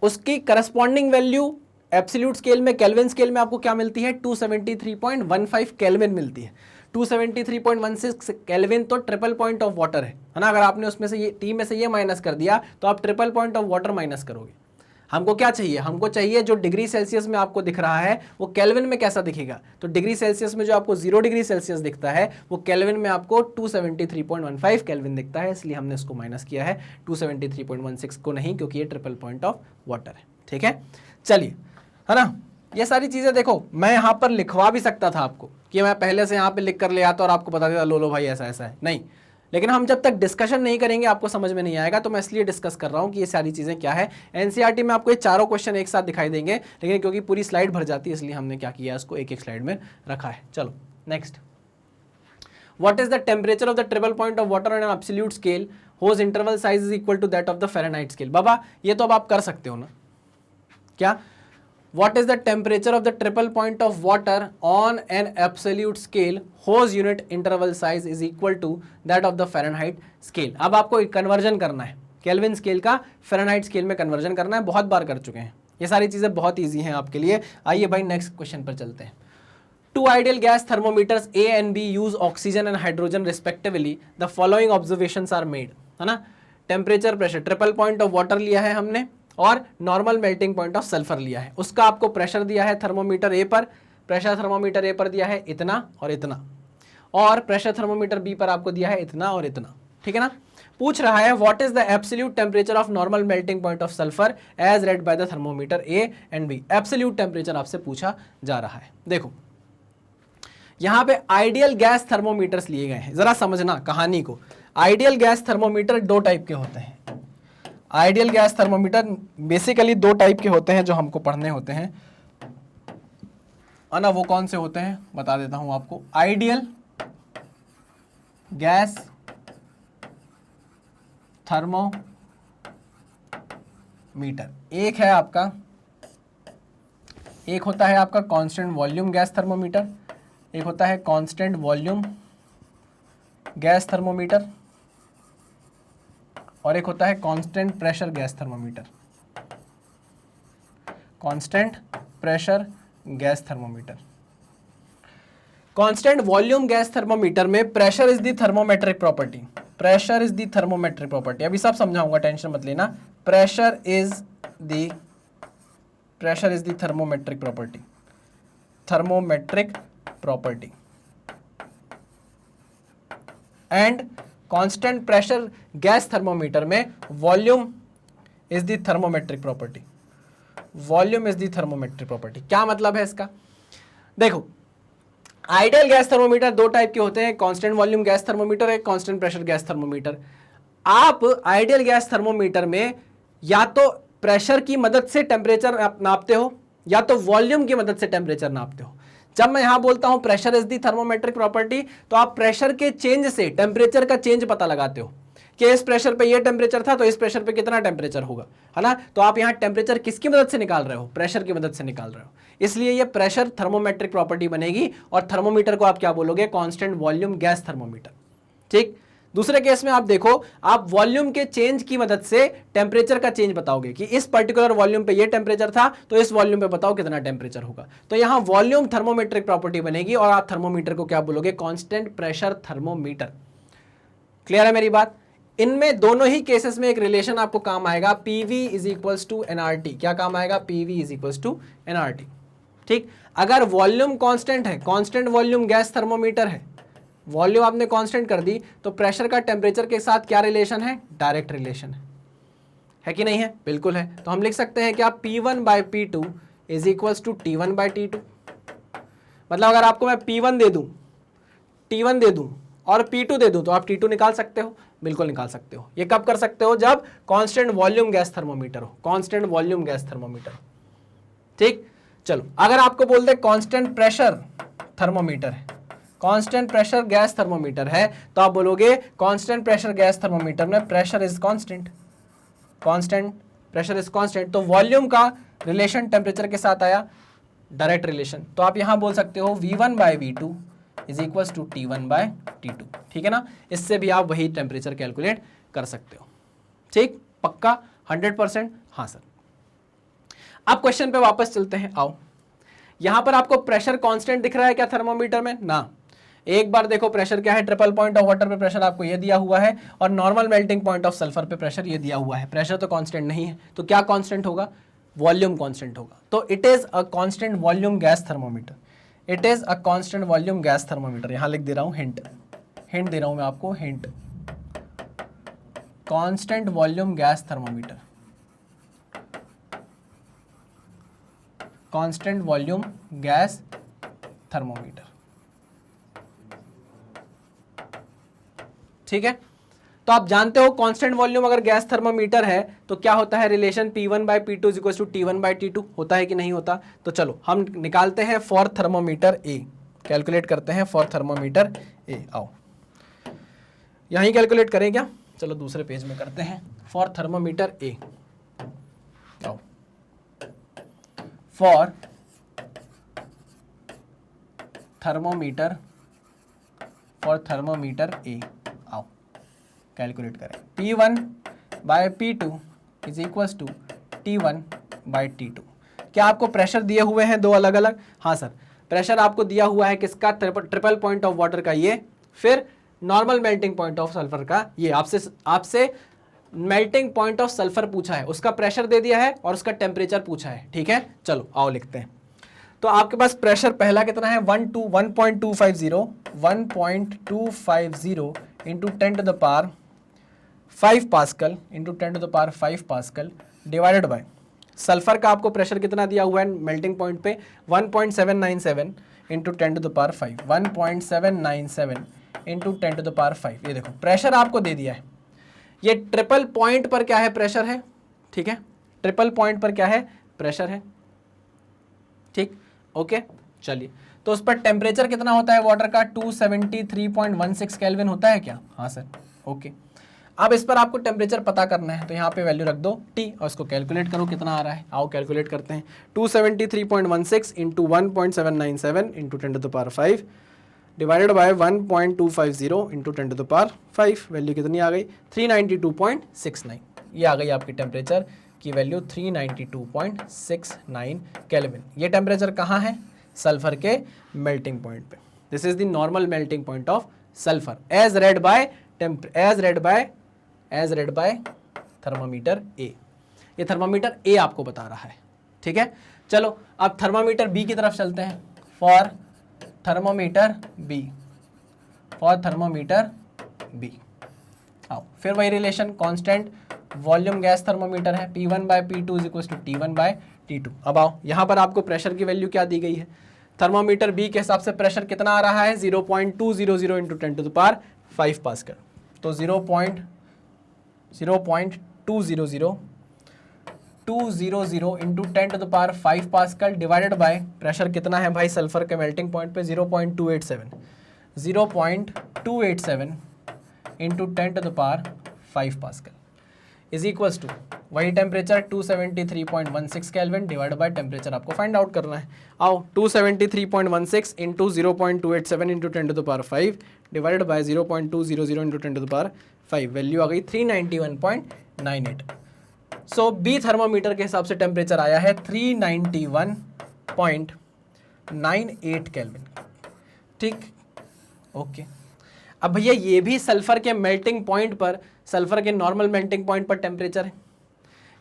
उसकी करस्पॉन्डिंग वैल्यू एब्सोल्यूट स्केल में, केल्विन स्केल में आपको क्या मिलती है, 273.15 केल्विन मिलती है। 273.16 केल्विन तो ट्रिपल पॉइंट ऑफ वाटर है ना। अगर आपने उसमें से ये टी में से ये माइनस कर दिया तो आप triple point of water minus करोगे। हमको क्या चाहिए, हमको चाहिए जो डिग्री सेल्सियस में आपको दिख रहा है वो केल्विन में कैसा दिखेगा। तो डिग्री सेल्सियस में जो आपको 0 डिग्री सेल्सियस दिखता है वो केल्विन में आपको 273.15 केल्विन दिखता है, इसलिए हमने इसको माइनस किया है, 273.16 को नहीं, क्योंकि ये ट्रिपल पॉइंट ऑफ वाटर है। ठीक है, चलिए, है ना। ये सारी चीज़ें देखो मैं यहाँ पर लिखवा भी सकता था आपको कि मैं पहले से यहाँ पे लिख कर ले आता और आपको बता देता लो भाई ऐसा ऐसा है, नहीं, लेकिन हम जब तक डिस्कशन नहीं करेंगे आपको समझ में नहीं आएगा। तो मैं इसलिए डिस्कस कर रहा हूँ कि ये सारी चीज़ें क्या है। एनसीईआरटी में आपको ये चारों क्वेश्चन एक साथ दिखाई देंगे, लेकिन क्योंकि पूरी स्लाइड भर जाती है इसलिए हमने क्या किया, इसको एक एक स्लाइड में रखा है। चलो next, what is the temperature of the triple point of water on an absolute scale whose interval size is equal to that of the Fahrenheit scale? बाबा ये तो अब आप कर सकते हो ना, क्या, what is the temperature of the triple point of water on an absolute scale whose unit interval size is equal to that of the Fahrenheit scale? अब आपको कन्वर्जन करना है, केल्विन स्केल का फ़ारेनहाइट स्केल में conversion करना है। बहुत बार कर चुके हैं, ये सारी चीज़ें बहुत ईजी हैं आपके लिए। आइए भाई नेक्स्ट क्वेश्चन पर चलते हैं। 2 ideal gas thermometers A and B use oxygen and hydrogen respectively. The following observations are made, है ना। Temperature, pressure, triple point of water लिया है हमने और normal melting point of sulphur लिया है। उसका आपको प्रेशर दिया है थर्मोमीटर ए पर, प्रेशर थर्मोमीटर ए पर दिया है इतना और इतना, और प्रेशर थर्मोमीटर बी पर आपको दिया है इतना और इतना। ठीक है ना, पूछ रहा है what is the absolute temperature of normal melting point of sulphur as read by the thermometer A and B. Absolute temperature आपसे पूछा जा रहा है। देखो यहाँ पे आइडियल गैस थर्मोमीटर्स लिए गए हैं। जरा समझना कहानी को। आइडियल गैस थर्मोमीटर दो टाइप के होते हैं। आइडियल गैस थर्मोमीटर बेसिकली दो टाइप के होते हैं जो हमको पढ़ने होते हैं। ना वो कौन से होते हैं बता देता हूं आपको। आइडियल गैस थर्मोमीटर एक है आपका, एक होता है आपका कांस्टेंट वॉल्यूम गैस थर्मोमीटर, एक होता है कांस्टेंट वॉल्यूम गैस थर्मोमीटर, और एक होता है constant pressure gas thermometer. Constant pressure gas thermometer. Constant volume gas thermometer में pressure is the thermometric property. Pressure is the thermometric property. अभी सब समझाऊंगा, टेंशन मत लेना। Pressure is the thermometric property. Thermometric property and constant pressure gas thermometer में volume is the thermometric property. Volume is the thermometric property. क्या मतलब है इसका? देखो, आइडियल गैस थर्मोमीटर दो टाइप के होते हैं, कांस्टेंट वॉल्यूम गैस थर्मोमीटर, एक कांस्टेंट प्रेशर गैस थर्मोमीटर। आप आइडियल गैस थर्मोमीटर में या तो प्रेशर की मदद से टेम्परेचर नापते हो या तो वॉल्यूम की मदद से टेम्परेचर नापते हो। जब मैं यहां बोलता हूं pressure is the thermometric property, तो आप प्रेशर के चेंज से टेम्परेचर का चेंज पता लगाते हो कि इस प्रेशर पे ये टेम्परेचर था तो इस प्रेशर पे कितना टेम्परेचर होगा, है ना। तो आप यहां टेम्परेचर किसकी मदद से निकाल रहे हो? प्रेशर की मदद से निकाल रहे हो। इसलिए ये प्रेशर थर्मोमेट्रिक प्रॉपर्टी बनेगी और थर्मोमीटर को आप क्या बोलोगे? Constant volume gas thermometer. ठीक। दूसरे केस में आप देखो, आप वॉल्यूम के चेंज की मदद से टेम्परेचर का चेंज बताओगे कि इस पर्टिकुलर वॉल्यूम पे ये टेम्परेचर था तो इस वॉल्यूम पे बताओ कितना टेम्परेचर होगा। तो यहां वॉल्यूम थर्मोमेट्रिक प्रॉपर्टी बनेगी और आप थर्मोमीटर को क्या बोलोगे? Constant pressure thermometer. क्लियर है मेरी बात? इनमें दोनों ही केसेस में एक रिलेशन आपको काम आएगा, PV is equals to NRT. क्या काम आएगा? PV is equals to NRT. ठीक। अगर वॉल्यूम कांस्टेंट है, कांस्टेंट वॉल्यूम गैस थर्मोमीटर है, वॉल्यूम आपने कांस्टेंट कर दी, तो प्रेशर का टेम्परेचर के साथ क्या रिलेशन है? डायरेक्ट रिलेशन है कि नहीं है? बिल्कुल है। तो हम लिख सकते हैं क्या? P1 by P2 is equals to T1 by T2। मतलब अगर आपको मैं P1 दे दूं, T1 दे दूं और P2 दे दूं तो आप T2 निकाल सकते हो। बिल्कुल निकाल सकते हो। ये कब कर सकते हो? जब कांस्टेंट वॉल्यूम गैस थर्मोमीटर हो। Constant volume gas thermometer. ठीक। चलो, अगर आपको बोलते कांस्टेंट प्रेशर थर्मोमीटर है, कांस्टेंट प्रेशर गैस थर्मोमीटर है, तो आप बोलोगे कांस्टेंट प्रेशर गैस थर्मोमीटर में pressure is constant. Constant pressure is constant, तो वॉल्यूम का रिलेशन टेम्परेचर के साथ आया, डायरेक्ट रिलेशन। तो आप यहां बोल सकते हो V1 by V2 is equals to T1 by T2। ठीक है ना। इससे भी आप वही टेम्परेचर कैलकुलेट कर सकते हो। ठीक, पक्का 100%? हाँ सर। अब क्वेश्चन पे वापस चलते हैं। आओ, यहां पर आपको प्रेशर कांस्टेंट दिख रहा है क्या थर्मोमीटर में? ना। एक बार देखो प्रेशर क्या है। ट्रिपल पॉइंट ऑफ वाटर पे प्रेशर आपको ये दिया हुआ है और normal melting point of sulphur पे प्रेशर ये दिया हुआ है। प्रेशर तो कांस्टेंट नहीं है, तो क्या कांस्टेंट होगा? वॉल्यूम कांस्टेंट होगा। तो it is a constant volume gas thermometer. It is a constant volume gas thermometer. यहां लिख दे रहा हूं हिंट दे रहा हूं मैं आपको, hint. Constant volume gas thermometer. Constant volume gas thermometer. ठीक है। तो आप जानते हो कांस्टेंट वॉल्यूम अगर गैस थर्मोमीटर है तो क्या होता है? Relation P1 by P2 is equal to T1 by T2 होता है कि नहीं होता? तो चलो हम निकालते हैं फॉर थर्मोमीटर ए, कैलकुलेट करते हैं फॉर थर्मोमीटर ए। आओ, यहीं कैलकुलेट करें क्या? चलो दूसरे पेज में करते हैं फॉर थर्मोमीटर ए। आओ, फॉर थर्मोमीटर ए। आओ कैलकुलेट करें। P1 by P2 is equals to T1 by T2। क्या आपको प्रेशर दिए हुए हैं दो अलग अलग? हाँ सर, प्रेशर आपको दिया हुआ है किसका? ट्रिपल पॉइंट ऑफ वाटर का ये, फिर normal melting point of sulphur का ये। आपसे मेल्टिंग पॉइंट ऑफ सल्फर पूछा है, उसका प्रेशर दे दिया है और उसका टेम्परेचर पूछा है। ठीक है, चलो आओ लिखते हैं। तो आपके पास प्रेशर पहला कितना है? 1.250 into 10 to the power 5 pascal into 10 to the power 5 pascal divided by sulphur का आपको प्रेशर कितना दिया हुआ है मेल्टिंग पॉइंट पे? 1.797 into 10 to the power 5, 1.797 into 10 to the power 5। ये देखो प्रेशर आपको दे दिया है, ये ट्रिपल पॉइंट पर क्या है, प्रेशर है, ठीक है, ट्रिपल पॉइंट पर क्या है, प्रेशर है, ठीक, ओके। चलिए, तो उस पर टेम्परेचर कितना होता है वाटर का, 273.16 केल्विन होता है क्या, हाँ सर, ओके। अब इस पर आपको टेम्परेचर पता करना है, तो यहाँ पे वैल्यू रख दो T और इसको कैलकुलेट करो कितना आ रहा है। आओ कैलकुलेट करते हैं, 273.16 into 1.797 into 10 to the power 5 divided by 1.250 into 10 to the power 5, value कितनी आ गई, 392.69। ये आ गई आपकी टेम्परेचर की वैल्यू 392.69 केल्विन। ये टेम्परेचर कहाँ है, सल्फर के मेल्टिंग पॉइंट पे। This is the normal melting point of sulphur as read by thermometer A. ये थर्मामीटर ए आपको बता रहा है, ठीक है। चलो अब थर्मामीटर बी की तरफ चलते हैं, फॉर थर्मामीटर बी। आओ फिर वही relation, constant volume gas thermometer है, P1 by P2 is equal to T1 by T2। अब आओ यहाँ पर आपको प्रेशर की वैल्यू क्या दी गई है, थर्मामीटर बी के हिसाब से प्रेशर कितना आ रहा है, 0.200 into 10 to the power 5 pascal. तो 0.200 into 10 to the power 5 pascal divided by pressure कितना है भाई सल्फर के मेल्टिंग पॉइंट पे, 0.287 into 10 to the power 5 pascal is equals to वही temperature 273.16 kelvin divide by temperature आपको फाइंड आउट करना है। आओ 273.16 into 0.287 into 10 to the power 5 divided by 0.200 into 10 to the power 5, value आ गई 391.98। सो बी थर्मामीटर के हिसाब से टेम्परेचर आया है 391.98 केल्विन, ठीक, ओके। अब भैया ये भी सल्फर के मेल्टिंग पॉइंट पर, सल्फर के नॉर्मल मेल्टिंग पॉइंट पर टेम्परेचर है,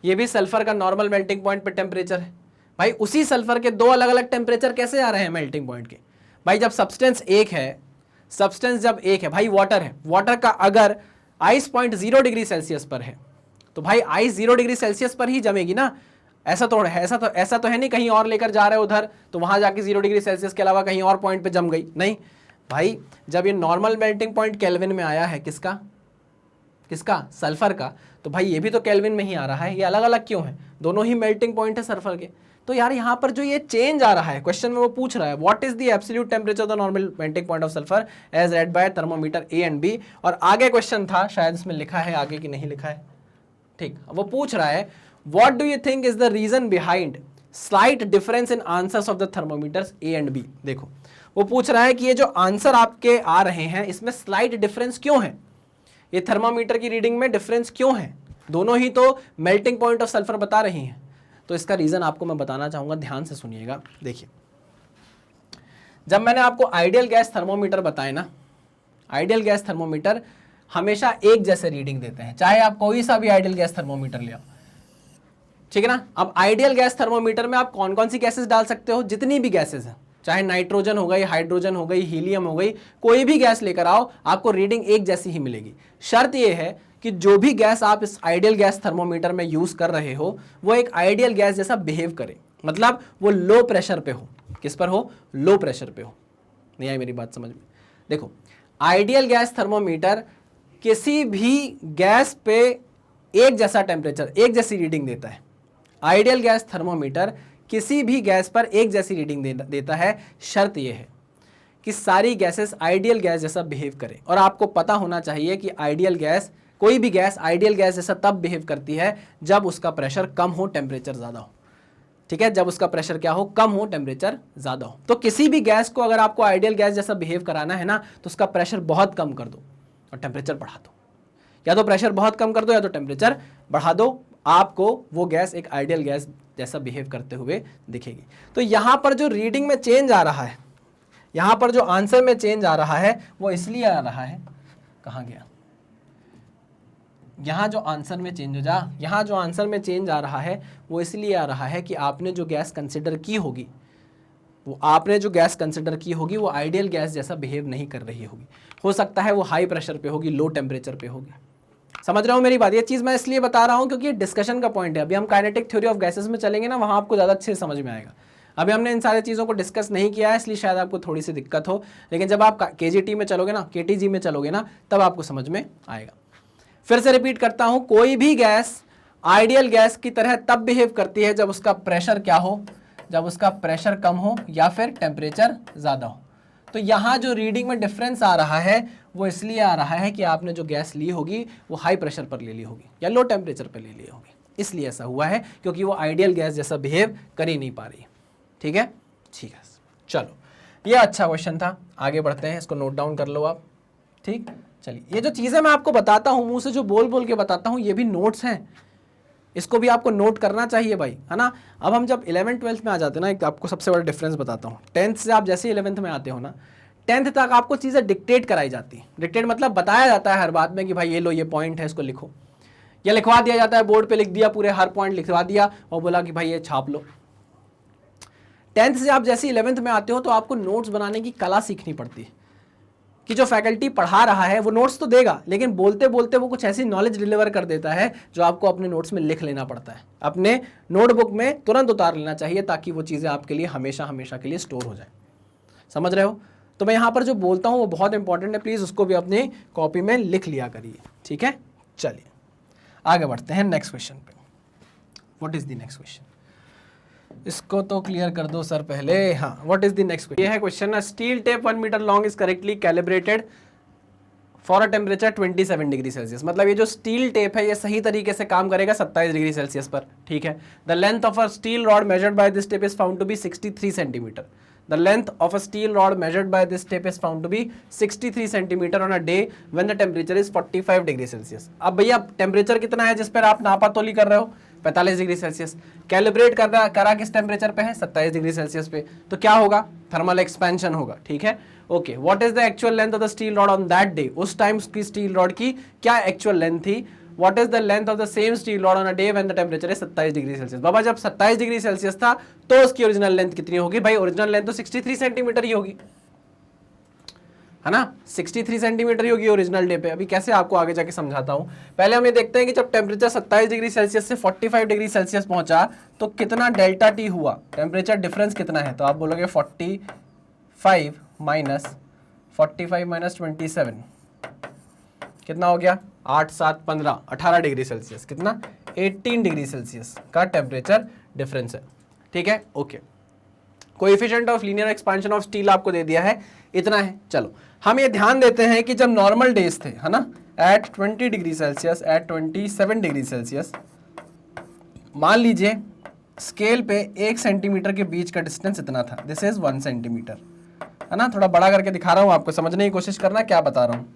ये भी सल्फर का नॉर्मल मेल्टिंग पॉइंट पर टेम्परेचर है। भाई उसी सल्फर के दो अलग अलग टेम्परेचर कैसे आ रहे हैं मेल्टिंग पॉइंट के, भाई जब सब्सटेंस एक है, सब्सटेंस जब एक है, भाई वाटर है, वाटर का अगर आइस पॉइंट 0 डिग्री सेल्सियस पर है तो भाई आइस 0 डिग्री सेल्सियस पर ही जमेगी ना, ऐसा तो है नहीं कहीं और लेकर जा रहे हो उधर तो वहां जाके 0 डिग्री सेल्सियस के अलावा कहीं और पॉइंट पे जम गई, नहीं भाई। जब ये नॉर्मल मेल्टिंग पॉइंट केल्विन में आया है, किसका सल्फर का, तो भाई ये भी तो केल्विन में ही आ रहा है, ये अलग अलग क्यों है, दोनों ही मेल्टिंग पॉइंट है सल्फर के। तो यार यहाँ पर जो ये चेंज आ रहा है क्वेश्चन में, वो पूछ रहा है what is the absolute temperature of the normal melting point of sulphur as read by thermometer A and B. और आगे क्वेश्चन था, शायद इसमें लिखा है आगे कि नहीं लिखा है, ठीक, वो पूछ रहा है what do you think is the reason behind slight difference in answers of the thermometers A and B. देखो वो पूछ रहा है कि ये जो आंसर आपके आ रहे हैं इसमें स्लाइट डिफरेंस क्यों है, ये थर्मामीटर की रीडिंग में डिफरेंस क्यों है, दोनों ही तो मेल्टिंग पॉइंट ऑफ सल्फर बता रही हैं। तो इसका रीजन आपको मैं बताना चाहूंगा, ध्यान से सुनिएगा। देखिए जब मैंने आपको आइडियल गैस थर्मोमीटर बताए ना, आइडियल गैस थर्मोमीटर हमेशा एक जैसे रीडिंग देते हैं, चाहे आप कोई सा भी आइडियल गैस थर्मोमीटर ले आओ, ठीक है ना। अब आइडियल गैस थर्मोमीटर में आप कौन कौन सी गैसेस डाल सकते हो, जितनी भी गैसेस हैं, चाहे नाइट्रोजन हो गई, हाइड्रोजन हो गई, हीलियम हो गई, कोई भी गैस लेकर आओ आपको रीडिंग एक जैसी ही मिलेगी। शर्त यह है कि जो भी गैस आप इस आइडियल गैस थर्मोमीटर में यूज कर रहे हो वो एक आइडियल गैस जैसा बिहेव करे, मतलब वो लो प्रेशर पे हो। किस पर हो, लो प्रेशर पे हो। नहीं आई मेरी बात समझ में। देखो आइडियल गैस थर्मोमीटर किसी भी गैस पे एक जैसा टेम्परेचर, एक जैसी रीडिंग देता है। आइडियल गैस थर्मोमीटर किसी भी गैस पर एक जैसी रीडिंग देता है। शर्त यह है कि सारी गैसेस आइडियल गैस जैसा बिहेव करें। और आपको पता होना चाहिए कि आइडियल गैस, कोई भी गैस आइडियल गैस जैसा तब बिहेव करती है जब उसका प्रेशर कम हो, टेम्परेचर ज़्यादा हो, ठीक है। जब उसका प्रेशर क्या हो, कम हो, टेम्परेचर ज़्यादा हो। तो किसी भी गैस को अगर आपको आइडियल गैस जैसा बिहेव कराना है ना, तो उसका प्रेशर बहुत कम कर दो और टेम्परेचर बढ़ा दो। या तो प्रेशर बहुत कम कर दो या तो टेम्परेचर बढ़ा दो, आपको वो गैस एक आइडियल गैस जैसा बिहेव करते हुए दिखेगी। तो यहाँ पर जो रीडिंग में चेंज आ रहा है, यहाँ पर जो आंसर में चेंज आ रहा है वो इसलिए आ रहा है, कहाँ गया, यहाँ जो आंसर में चेंज हो जा, यहाँ जो आंसर में चेंज आ रहा है वो इसलिए आ रहा है कि आपने जो गैस कंसिडर की होगी, वो आपने जो गैस कंसिडर की होगी वो आइडियल गैस जैसा बिहेव नहीं कर रही होगी। हो सकता है वो हाई प्रेशर पे होगी, लो टेम्परेचर पे होगी। समझ रहे हो मेरी बात। ये चीज़ मैं इसलिए बता रहा हूँ क्योंकि ये डिस्कशन का पॉइंट है। अभी हम काइनेटिक थ्योरी ऑफ गैसेस में चलेंगे ना, वहाँ आपको ज़्यादा अच्छे से समझ में आएगा। अभी हमने इन सारी चीज़ों को डिस्कस नहीं किया है, इसलिए शायद आपको थोड़ी सी दिक्कत हो, लेकिन जब आप केजीटी में चलोगे ना, केटीजी में चलोगे ना, तब आपको समझ में आएगा। फिर से रिपीट करता हूं, कोई भी गैस आइडियल गैस की तरह तब बिहेव करती है जब उसका प्रेशर क्या हो, जब उसका प्रेशर कम हो या फिर टेम्परेचर ज़्यादा हो। तो यहाँ जो रीडिंग में डिफरेंस आ रहा है वो इसलिए आ रहा है कि आपने जो गैस ली होगी वो हाई प्रेशर पर ले ली होगी या लो टेम्परेचर पर ले ली होगी, इसलिए ऐसा हुआ है, क्योंकि वो आइडियल गैस जैसा बिहेव कर ही नहीं पा रही। ठीक है, ठीक है, चलो ये अच्छा क्वेश्चन था, आगे बढ़ते हैं, इसको नोट डाउन कर लो आप। ठीक, चलिए, ये जो चीज़ें मैं आपको बताता हूँ, मुंह से जो बोल बोल के बताता हूँ, ये भी नोट्स हैं, इसको भी आपको नोट करना चाहिए भाई, है ना। अब हम जब 11th-12th में आ जाते हैं ना, एक आपको सबसे बड़ा डिफरेंस बताता हूँ। 10th से आप जैसे 11th में आते हो ना, 10th तक आपको चीज़ें डिक्टेट कराई जाती हैं। डिक्टेट मतलब बताया जाता है हर बात में कि भाई ये लो, ये पॉइंट है, इसको लिखो, या लिखवा दिया जाता है, बोर्ड पे लिख दिया, पूरे हर पॉइंट लिखवा दिया और बोला कि भाई ये छाप लो। 10th से आप जैसे 11th में आते हो तो आपको नोट्स बनाने की कला सीखनी पड़ती है, कि जो फैकल्टी पढ़ा रहा है वो नोट्स तो देगा, लेकिन बोलते बोलते वो कुछ ऐसी नॉलेज डिलीवर कर देता है जो आपको अपने नोट्स में लिख लेना पड़ता है, अपने नोटबुक में तुरंत उतार लेना चाहिए, ताकि वो चीज़ें आपके लिए हमेशा हमेशा के लिए स्टोर हो जाए। समझ रहे हो? तो मैं यहाँ पर जो बोलता हूँ वो बहुत इंपॉर्टेंट है, प्लीज़ उसको भी अपनी कॉपी में लिख लिया करिए। ठीक है, चलिए आगे बढ़ते हैं नेक्स्ट क्वेश्चन पे। What is the next question? इसको तो क्लियर कर दो सर पहले। हाँ, what is the next question? ये है question, steel tape 1 metre long is correctly calibrated for a temperature 27 degree Celsius. मतलब ये जो स्टील टेप है ये सही तरीके से काम करेगा 27 डिग्री सेल्सियस पर। ठीक है, the length of a steel rod measured by this tape is found to be 63 centimetre. The length of a steel rod measured by this tape is found to be 63 centimeter on a day when the temperature is 45 degree Celsius. अब भैया temperature कितना है जिस पर आप नापातोली कर रहे हो? 45 डिग्री सेल्सियस। कैलिब्रेट करा किस टेम्परेचर पे है? 27 डिग्री सेल्सियस पे। तो क्या होगा? थर्मल एक्सपेंशन होगा। ठीक है, okay. What is the actual length of the steel rod on that day? उस टाइम की स्टील रॉड की क्या एक्चुअल लेंथ थी? What is the length of the same steel rod on a day when the temperature is 27 degree Celsius? बाबा जब 27 degree Celsius था तो उसकी ओरिजिनल लेंथ कितनी होगी? भाई ओरिजिनल लेंथ तो 63 सेंटीमीटर ही होगी, है ना। 63 सेंटीमीटर ही होगी ओरिजिनल डे पे। अभी कैसे आपको आगे जाके समझाता हूँ, पहले हम ये देखते हैं कि जब टेम्परेचर 27 डिग्री सेल्सियस से 45 डिग्री सेल्सियस पहुंचा तो कितना डेल्टा टी हुआ, टेम्परेचर डिफरेंस कितना है? तो आप बोलोगे 45 माइनस 27 कितना हो गया? 8 7 15 18 डिग्री सेल्सियस। कितना? 18 डिग्री सेल्सियस का टेम्परेचर डिफरेंस है। ठीक है, okay. Coefficient of linear expansion of steel आपको दे दिया है, इतना है। चलो हम ये ध्यान देते हैं कि जब नॉर्मल डेज थे, है ना, at 20 degree Celsius, at 27 degree Celsius, मान लीजिए स्केल पे 1 सेंटीमीटर के बीच का डिस्टेंस इतना था, दिस इज 1 सेंटीमीटर, है ना। थोड़ा बड़ा करके दिखा रहा हूँ आपको, समझने की कोशिश करना क्या बता रहा हूँ।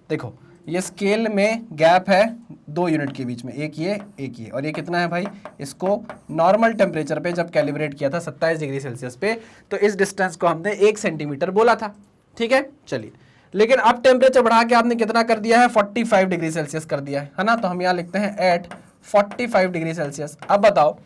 देखो ये स्केल में गैप है 2 यूनिट के बीच में, एक ये, और ये कितना है भाई? इसको नॉर्मल टेम्परेचर पे जब कैलिब्रेट किया था 27 डिग्री सेल्सियस पे, तो इस डिस्टेंस को हमने 1 सेंटीमीटर बोला था। ठीक है, चलिए, लेकिन अब टेम्परेचर बढ़ा के आपने कितना कर दिया है? 45 डिग्री सेल्सियस कर दिया है ना। तो हम यहाँ लिखते हैं एट 45 डिग्री सेल्सियस। अब बताओ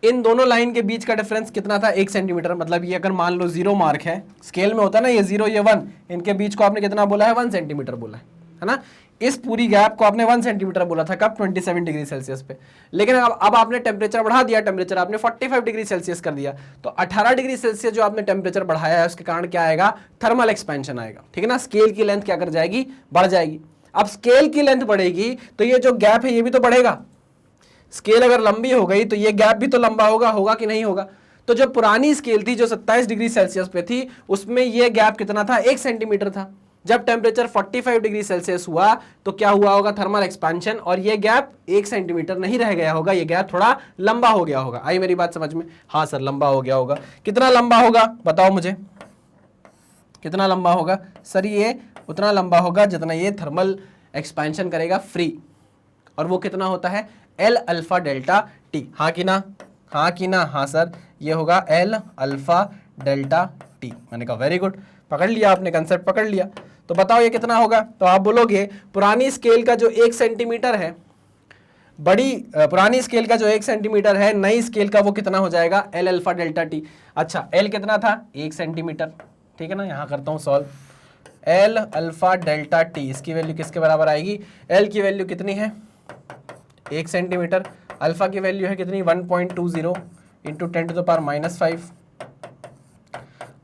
इन दोनों लाइन के बीच का डिफरेंस कितना था? 1 सेंटीमीटर। मतलब ये अगर मान लो 0 मार्क है, स्केल में होता है ना, ये 0 ये 1, इनके बीच को आपने कितना बोला है? 1 सेंटीमीटर बोला है ना। इस पूरी गैप को आपने 1 सेंटीमीटर बोला था, कब? 27 डिग्री सेल्सियस पे। लेकिन अब आपने टेम्परेचर बढ़ा दिया, टेम्परेचर आपने 45 डिग्री सेल्सियस कर दिया, तो 18 डिग्री सेल्सियस जो आपने टेम्परेचर बढ़ाया है उसके कारण क्या आएगा? थर्मल एक्सपेंशन आएगा। ठीक है ना, स्केल की लेंथ क्या कर जाएगी? बढ़ जाएगी। अब स्केल की लेंथ बढ़ेगी तो ये जो गैप है ये भी तो बढ़ेगा। स्केल अगर लंबी हो गई तो ये गैप भी तो लंबा होगा कि नहीं होगा? तो जो पुरानी स्केल थी जो 27 डिग्री सेल्सियस पे थी, उसमें ये गैप कितना था? 1 सेंटीमीटर था। जब टेम्परेचर 45 डिग्री सेल्सियस हुआ तो क्या हुआ होगा? थर्मल एक्सपेंशन, और ये गैप 1 सेंटीमीटर नहीं रह गया होगा, ये गैप थोड़ा लंबा हो गया होगा। आई मेरी बात समझ में? हाँ सर, लंबा हो गया होगा। कितना लंबा होगा बताओ मुझे, कितना लंबा होगा? सर ये उतना लंबा होगा जितना ये थर्मल एक्सपेंशन करेगा फ्री, और वो कितना होता है? L alpha delta T. हाँ कि ना? हाँ कि ना? हाँ सर, ये होगा एल अल्फा डेल्टा टी। मैंने कहा वेरी गुड, पकड़ लिया आपने, कंसेप्ट पकड़ लिया। तो बताओ ये कितना होगा? तो आप बोलोगे पुरानी स्केल का जो 1 सेंटीमीटर है, पुरानी स्केल का जो 1 सेंटीमीटर है, नई स्केल का वो कितना हो जाएगा? L alpha delta T. अच्छा, एल कितना था? 1 सेंटीमीटर। ठीक है ना, यहाँ करता हूँ solve. L alpha delta T, इसकी वैल्यू किसके बराबर आएगी? एल की वैल्यू कितनी है? 1 सेंटीमीटर। अल्फा की वैल्यू है कितनी? 1.20 इंटू 10⁻⁵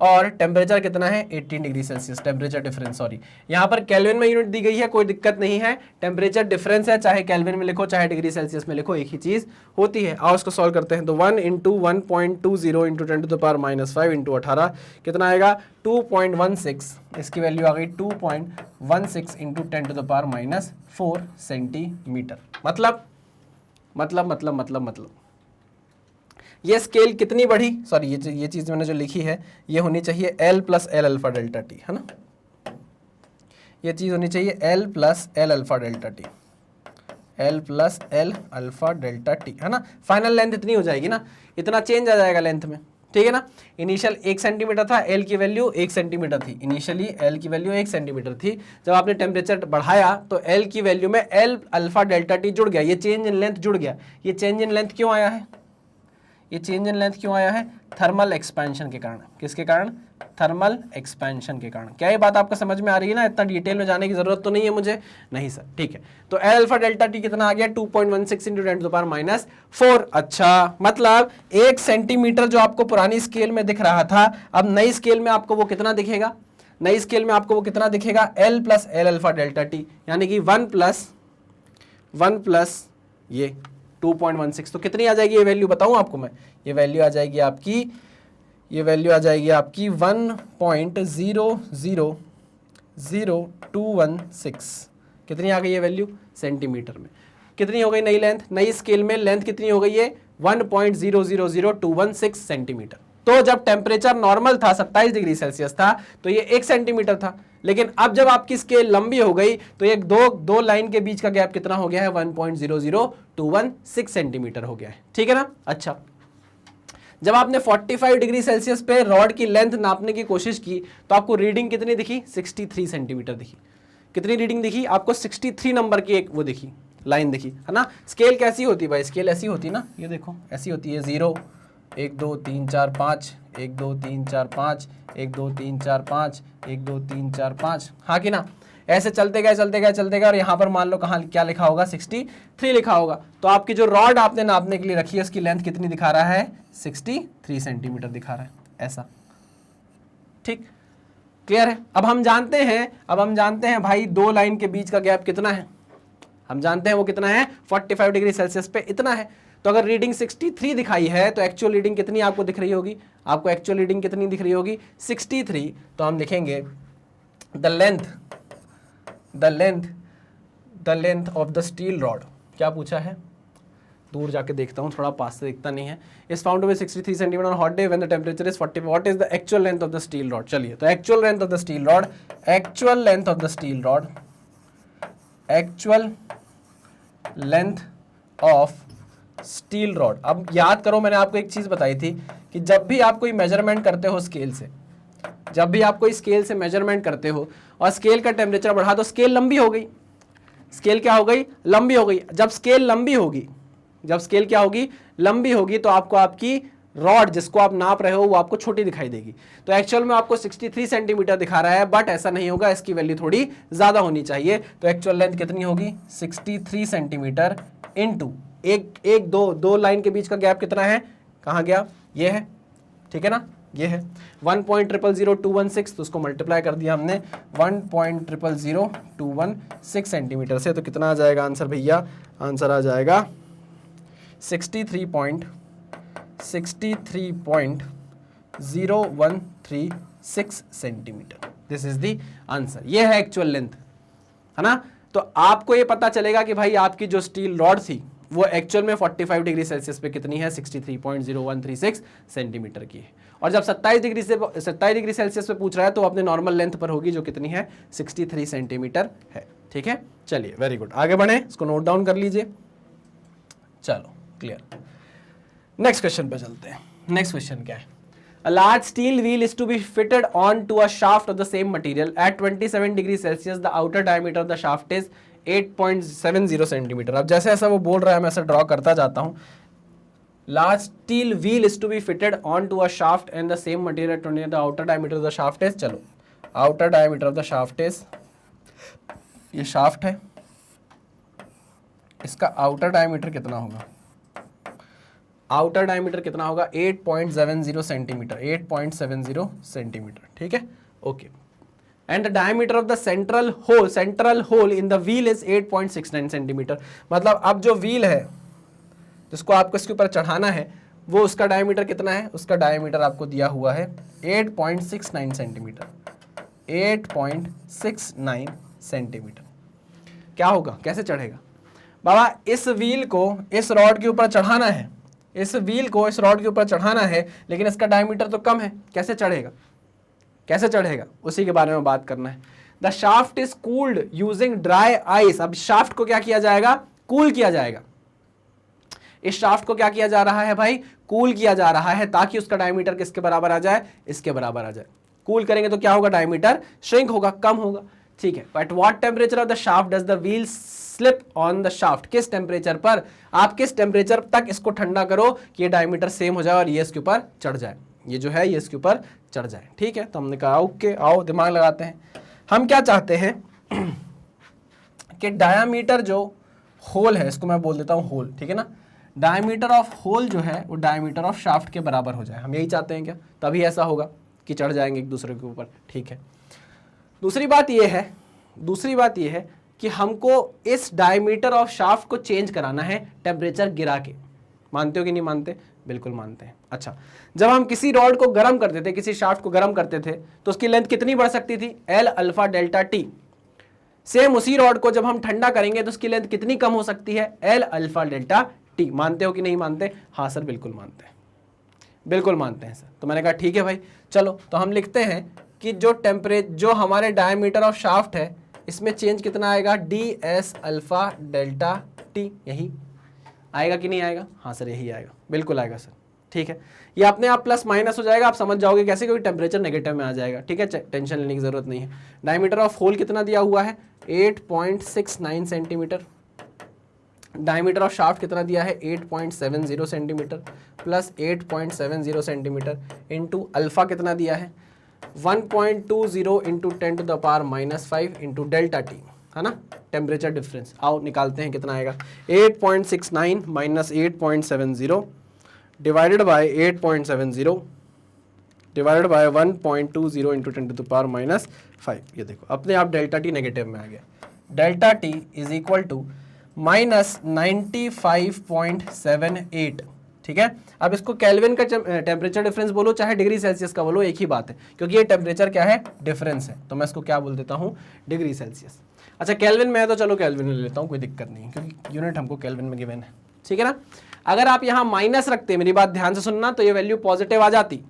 और टेम्परेचर कितना है 18 degree Celsius, temperature difference, sorry यहाँ पर केल्विन में यूनिट दी गई है, कोई दिक्कत नहीं है, टेम्परेचर डिफरेंस है, चाहे केल्विन में लिखो चाहे डिग्री सेल्सियस में लिखो, एक ही चीज होती है। आओ इसको सॉल्व करते हैं। तो 1 इंटू 1.20 इंटू 10⁻⁵ इंटू 18 कितना आएगा 2.16, इसकी वैल्यू आ गई 2.16 इंटू 10⁻⁴ सेंटीमीटर। मतलब ये स्केल कितनी बढ़ी, सॉरी ये चीज मैंने जो लिखी है ये होनी चाहिए L plus L alpha delta T, है ना, ये चीज होनी चाहिए L plus L alpha delta T, L plus L alpha delta T, है ना। फाइनल लेंथ इतनी हो जाएगी ना, इतना चेंज आ जाएगा लेंथ में, ठीक है ना। इनिशियल 1 सेंटीमीटर था, L की वैल्यू 1 सेंटीमीटर थी, इनिशियली L की वैल्यू 1 सेंटीमीटर थी। जब आपने टेम्परेचर बढ़ाया तो L की वैल्यू में L अल्फा डेल्टा टी जुड़ गया, ये चेंज इन लेंथ जुड़ गया। ये चेंज इन लेंथ क्यों आया है, ये चेंज इन लेंथ क्यों आया है, थर्मल एक्सपेंशन के कारण। किसके कारण, थर्मल एक्सपेंशन के कारण। क्या ये बात आपको समझ में आ रही है ना, इतना डिटेल में जाने की जरूरत तो नहीं है मुझे, नहीं सर, ठीक है। तो एल अल्फा डेल्टा टी कितना आ गया 2.16 इंटू 10⁻⁴। अच्छा, मतलब 1 सेंटीमीटर जो आपको पुरानी स्केल में दिख रहा था, अब नई स्केल में आपको वो कितना दिखेगा, नई स्केल में आपको वो कितना दिखेगा, L plus L alpha delta T, यानी कि 1 प्लस ये 2.16। तो कितनी आ जाएगी ये वैल्यू बताऊं आपको मैं, ये वैल्यू आ जाएगी आपकी 1.0000216। कितनी आ गई ये वैल्यू सेंटीमीटर में। कितनी हो गई नई लेंथ, नई स्केल में लेंथ कितनी हो गई है 1.0000216 सेंटीमीटर। तो जब टेम्परेचर नॉर्मल था 27 डिग्री सेल्सियस था तो ये 1 सेंटीमीटर था, लेकिन अब जब आपकी स्केल लंबी हो गई तो एक दो लाइन के बीच का गैप कितना हो गया है 1.00216 सेंटीमीटर हो गया है, ठीक है ना। अच्छा, जब आपने 45 डिग्री सेल्सियस पे रॉड की लेंथ नापने की कोशिश की तो आपको रीडिंग कितनी दिखी, 63 सेंटीमीटर दिखी। कितनी रीडिंग दिखी आपको, 63 नंबर की एक वो दिखी, लाइन दिखी, है ना। स्केल कैसी होती है भाई, स्केल ऐसी होती ना, ये देखो ऐसी होती है, 0 1 2 3 4 5 1 2 3 4 5 1 2 3 4 5 1 2 3 4 5, हाँ कि ना। ऐसे चलते गए और यहाँ पर मान लो कहाँ क्या लिखा होगा 63 लिखा होगा। तो आपकी जो रॉड आपने नापने के लिए रखी है उसकी लेंथ कितनी दिखा रहा है, 63 सेंटीमीटर दिखा रहा है, ऐसा, ठीक, क्लियर है। अब हम जानते हैं भाई दो लाइन के बीच का गैप कितना है, हम जानते हैं वो कितना है 45 डिग्री सेल्सियस पे इतना है। तो अगर रीडिंग 63 दिखाई है तो एक्चुअल रीडिंग कितनी आपको दिख रही होगी, आपको एक्चुअल रीडिंग कितनी दिख रही होगी 63। तो हम लिखेंगे the length of the steel rod, क्या पूछा है, दूर जाके देखता हूँ, थोड़ा पास से दिखता नहीं है। Is found to be 63 centimetre on hot day when the temperature is 40। What is the actual length of the steel rod. चलिए, तो actual length of the steel rod, actual length of the steel rod, actual length of steel rod. अब याद करो, मैंने आपको एक चीज बताई थी कि जब भी आप कोई मेजरमेंट करते हो स्केल से, जब भी आप कोई स्केल से मेजरमेंट करते हो और स्केल का टेम्परेचर बढ़ा तो स्केल लंबी हो गई, स्केल क्या हो गई, लंबी हो गई। जब स्केल लंबी होगी, जब स्केल क्या होगी, लंबी होगी, तो आपको आपकी रॉड जिसको आप नाप रहे हो वो आपको छोटी दिखाई देगी। तो एक्चुअल में आपको 63 सेंटीमीटर दिखा रहा है, बट ऐसा नहीं होगा, इसकी वैल्यू थोड़ी ज्यादा होनी चाहिए। तो एक्चुअल लेंथ कितनी होगी 63 सेंटीमीटर इंटू एक दो लाइन के बीच का गैप कितना है, कहाँ गया, ये है, ठीक है ना, ये है 1.0000216। तो उसको मल्टीप्लाई कर दिया हमने 1.0000216 सेंटीमीटर से। तो कितना आ जाएगा आंसर भैया, आंसर आ जाएगा 63.0136 centimetre. This is the answer, ये है एक्चुअल लेंथ, है ना। तो आपको ये पता चलेगा कि भाई आपकी जो स्टील रॉड थी वो एक्चुअल में 45 डिग्री सेल्सियस पे कितनी है, 63.0136 सेंटीमीटर की है। और जब 27 डिग्री सेल्सियस पे पूछ रहा है तो अपने नॉर्मल लेंथ पर होगी, जो कितनी है 63 सेंटीमीटर है, ठीक है। चलिए, वेरी गुड, आगे बढ़े, इसको नोट डाउन कर लीजिए। चलो, क्लियर। नेक्स्ट क्वेश्चन पे चलते हैं। नेक्स्ट क्वेश्चन क्या है, A large steel wheel is to be fitted onto a shaft of the same material at 27 degree Celsius. The outer diameter of the shaft is 8.70 centimetre. अब जैसे ऐसा वो बोल रहा है मैं ऐसा ड्रॉ करता जाता हूँ। Large steel wheel is to be fitted onto a shaft and the same material at 20. The outer diameter of the shaft is, चलो, outer diameter of the shaft is, ये shaft है, इसका outer diameter कितना होगा, outer diameter कितना होगा 8.70 centimetre, 8.70 centimetre, ठीक है, okay. And the diameter of the central hole in the wheel is 8.69 centimetre. मतलब अब जो व्हील है जिसको आपको इसके ऊपर चढ़ाना है वो उसका डायमीटर कितना है, उसका डायमीटर आपको दिया हुआ है 8.69 सेंटीमीटर, 8.69 सेंटीमीटर। क्या होगा, कैसे चढ़ेगा बाबा, इस व्हील को इस रॉड के ऊपर चढ़ाना है, इस व्हील को इस रॉड के ऊपर चढ़ाना है, लेकिन इसका डायमीटर तो कम है, कैसे चढ़ेगा, कैसे चढ़ेगा, उसी के बारे में बात करना है। The shaft is cooled using dry ice. अब शाफ्ट को क्या किया जाएगा, कूल किया जाएगा। इस शाफ्ट को क्या किया जा रहा है भाई, कूल किया जा रहा है, ताकि उसका डायमीटर किसके बराबर आ जाए, इसके बराबर आ जाए। कूल करेंगे तो क्या होगा, डायमीटर श्रिंक होगा, कम होगा, ठीक है। But what temperature of the shaft does the wheel slip on the shaft, किस टेम्परेचर पर, आप किस टेम्परेचर तक इसको ठंडा करो कि ये डायमीटर सेम हो जाए और ये इसके ऊपर चढ़ जाए, ये जो है ये इसके ऊपर चढ़ जाए, ठीक है। तो हमने कहा ओके, आओ दिमाग लगाते हैं। हम क्या चाहते हैं कि डायामीटर जो होल है, इसको मैं बोल देता हूं होल, ठीक है ना, डायमीटर ऑफ होल जो है वो डायमीटर ऑफ शाफ्ट के बराबर हो जाए। हम यही चाहते हैं क्या, तभी ऐसा होगा कि चढ़ जाएंगे एक दूसरे के ऊपर, ठीक है। दूसरी बात ये है कि हमको इस डायमीटर ऑफ शाफ्ट को चेंज कराना है टेम्परेचर गिरा के। मानते हो कि नहीं मानते, बिल्कुल मानते हैं। अच्छा, जब हम किसी रॉड को गर्म करते थे, किसी शाफ्ट को गर्म करते थे, तो उसकी लेंथ कितनी बढ़ सकती थी, L alpha delta T. Same उसी रॉड को जब हम ठंडा करेंगे तो उसकी लेंथ कितनी कम हो सकती है, L अल्फा डेल्टा टी। मानते हो कि नहीं मानते, हाँ सर बिल्कुल मानते हैं, बिल्कुल मानते हैं सर। तो मैंने कहा ठीक है भाई, चलो तो हम लिखते हैं कि जो हमारे डायमीटर ऑफ शाफ्ट है इसमें चेंज कितना आएगा, ds अल्फा डेल्टा टी। यही आएगा कि नहीं आएगा, हाँ सर यही आएगा, बिल्कुल आएगा सर, ठीक है। ये अपने आप प्लस माइनस हो जाएगा, आप समझ जाओगे कैसे, क्योंकि टेम्परेचर नेगेटिव में आ जाएगा, ठीक है, टेंशन लेने की जरूरत नहीं है। डायमीटर ऑफ होल कितना दिया हुआ है, 8.69 सेंटीमीटर। डायमीटर ऑफ शाफ्ट कितना दिया है, 8.70 centimetre plus 8.70 centimetre into alpha कितना दिया है, 1.20 into 10 to the power -5 into delta T, है ना, टेम्परेचर डिफरेंस। आओ निकालते हैं कितना आएगा, 8.69 minus 8.70 divided by 8.70 divided by 1.20 into 10 to the power -5। ये देखो अपने आप डेल्टा टी नेगेटिव में आ गया। Delta T is equal to -95.78, ठीक है। अब इसको केल्विन का टेम्परेचर डिफरेंस बोलो चाहे डिग्री सेल्सियस का बोलो, एक ही बात है, क्योंकि ये टेम्परेचर क्या है, डिफरेंस है, तो मैं इसको क्या बोल देता हूँ, डिग्री सेल्सियस। अच्छा केल्विन में है तो चलो केल्विन ले लेता हूँ, कोई दिक्कत नहीं है, क्योंकि यूनिट हमको केल्विन में गिवन है, ठीक है ना। अगर आप यहाँ माइनस रखते, मेरी बात ध्यान से सुनना, तो ये वैल्यू पॉजिटिव आ जाती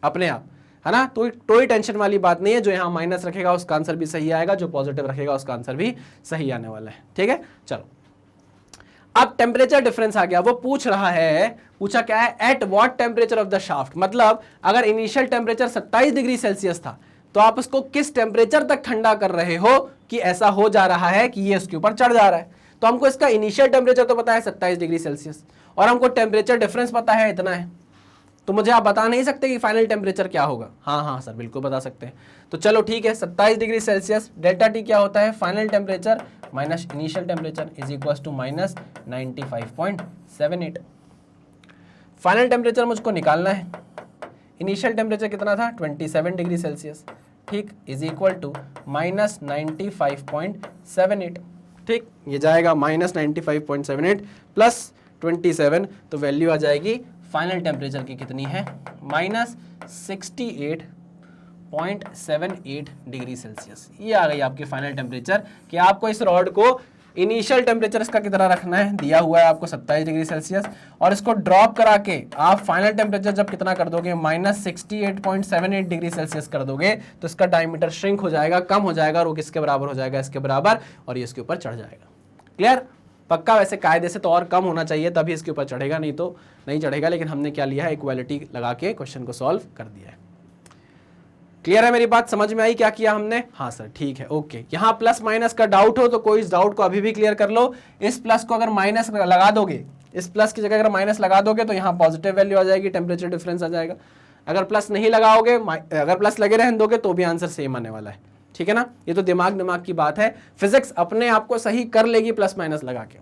अपने आप, है ना। तो कोई टेंशन वाली बात नहीं है, जो यहाँ माइनस रखेगा उसका आंसर भी सही आएगा, जो पॉजिटिव रखेगा उसका आंसर भी सही आने वाला है, ठीक है। चलो अब टेम्परेचर डिफरेंस आ गया, वो पूछ रहा है, पूछा क्या है, at what temperature of the shaft. मतलब अगर इनिशियल टेम्परेचर 27 डिग्री सेल्सियस था तो आप उसको किस टेम्परेचर तक ठंडा कर रहे हो कि ऐसा हो जा रहा है कि ये उसके ऊपर चढ़ जा रहा है। तो हमको इसका इनिशियल टेम्परेचर तो पता है 27 डिग्री सेल्सियस, और हमको टेम्परेचर डिफरेंस पता है इतना है, तो मुझे आप बता नहीं सकते कि फाइनल टेम्परेचर क्या होगा। हाँ सर बिल्कुल बता सकते हैं। तो चलो ठीक है, 27 डिग्री सेल्सियस, डेल्टा टी क्या होता है, final temperature minus initial temperature is equal to -95.78। Final temperature मुझको निकालना है, इनिशियल टेम्परेचर कितना था, 27 डिग्री सेल्सियस, ठीक, इज इक्वल टू -95.78, ठीक। ये जाएगा -95.78 प्लस 27, तो वैल्यू आ जाएगी फाइनल टेम्परेचर की कितनी है, -68.78 डिग्री सेल्सियस। ये आ गई आपकी फाइनल टेम्परेचर, कि आपको इस रॉड को इनिशियल टेम्परेचर इसका कितना रखना है, दिया हुआ है आपको 27 डिग्री सेल्सियस, और इसको ड्रॉप करा के आप फाइनल टेम्परेचर जब कितना कर दोगे, -68.78 डिग्री सेल्सियस कर दोगे, तो इसका डायमीटर श्रिंक हो जाएगा, कम हो जाएगा, और वो किसके बराबर हो जाएगा, इसके बराबर, और ये इसके ऊपर चढ़ जाएगा। क्लियर, पक्का। वैसे कायदे से तो और कम होना चाहिए, तभी इसके ऊपर चढ़ेगा, नहीं तो नहीं चढ़ेगा, लेकिन हमने क्या लिया है, इक्वालिटी लगा के क्वेश्चन को सॉल्व कर दिया है। क्लियर है मेरी बात, समझ में आई क्या किया हमने, हाँ सर ठीक है, ओके। यहाँ प्लस माइनस का डाउट हो तो कोई इस डाउट को अभी भी क्लियर कर लो। इस प्लस को अगर माइनस लगा दोगे, इस प्लस की जगह अगर माइनस लगा दोगे तो यहाँ पॉजिटिव वैल्यू आ जाएगी, टेम्परेचर डिफरेंस आ जाएगा। अगर प्लस नहीं लगाओगे, अगर प्लस लगे रहने दोगे तो भी आंसर सेम आने वाला है, ठीक है ना। ये तो दिमाग की बात है, फिजिक्स अपने आप को सही कर लेगी प्लस माइनस लगा के।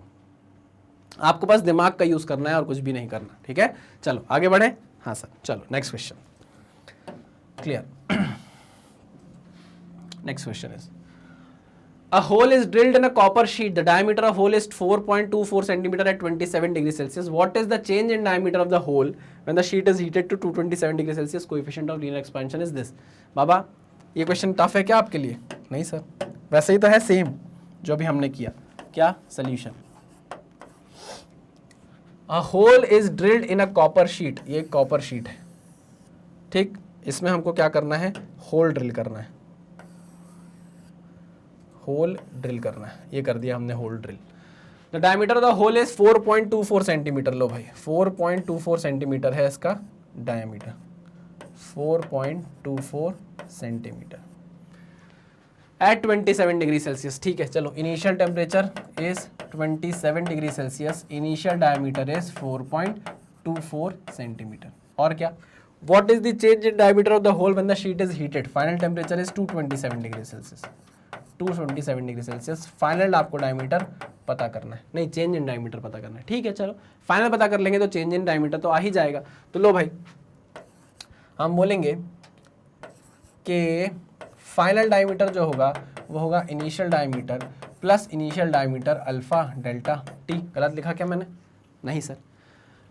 आपको बस दिमाग का यूज करना है और कुछ भी नहीं करना, ठीक है। चलो आगे बढ़े। हाँ सर, चलो next question, clear. Next question is a hole is drilled in a copper sheet. The diameter of hole is 4.24 centimeter at 27 degrees Celsius. What is the change in diameter of the hole when the sheet is heated to 227 degrees Celsius? Coefficient of linear expansion is this. बाबा ये question tough है क्या आपके लिए? नहीं sir, वैसे ही तो है same जो भी हमने किया। क्या solution? A hole is drilled in a copper sheet. ये कॉपर शीट है, ठीक। इसमें हमको क्या करना है? होल ड्रिल करना है, होल ड्रिल करना है। ये कर दिया हमने hole drill. The diameter of the hole is 4.24 centimetre. लो भाई 4.24 सेंटीमीटर है इसका diameter, 4.24 centimetre at 27 degree Celsius, ठीक है। चलो initial temperature is 27 degree Celsius, initial diameter is 4.24 centimetre. और क्या? What is the change in diameter of the hole when the sheet is heated? Final temperature is 227 degree Celsius, 227 degree Celsius. Final आपको diameter पता करना है, नहीं change in diameter पता करना है, ठीक है। चलो फाइनल पता कर लेंगे तो चेंज इन डायमीटर तो आ ही जाएगा। तो लो भाई हम बोलेंगे कि फाइनल डायमीटर जो होगा वो होगा initial diameter plus initial diameter alpha delta T. गलत लिखा क्या मैंने? नहीं सर,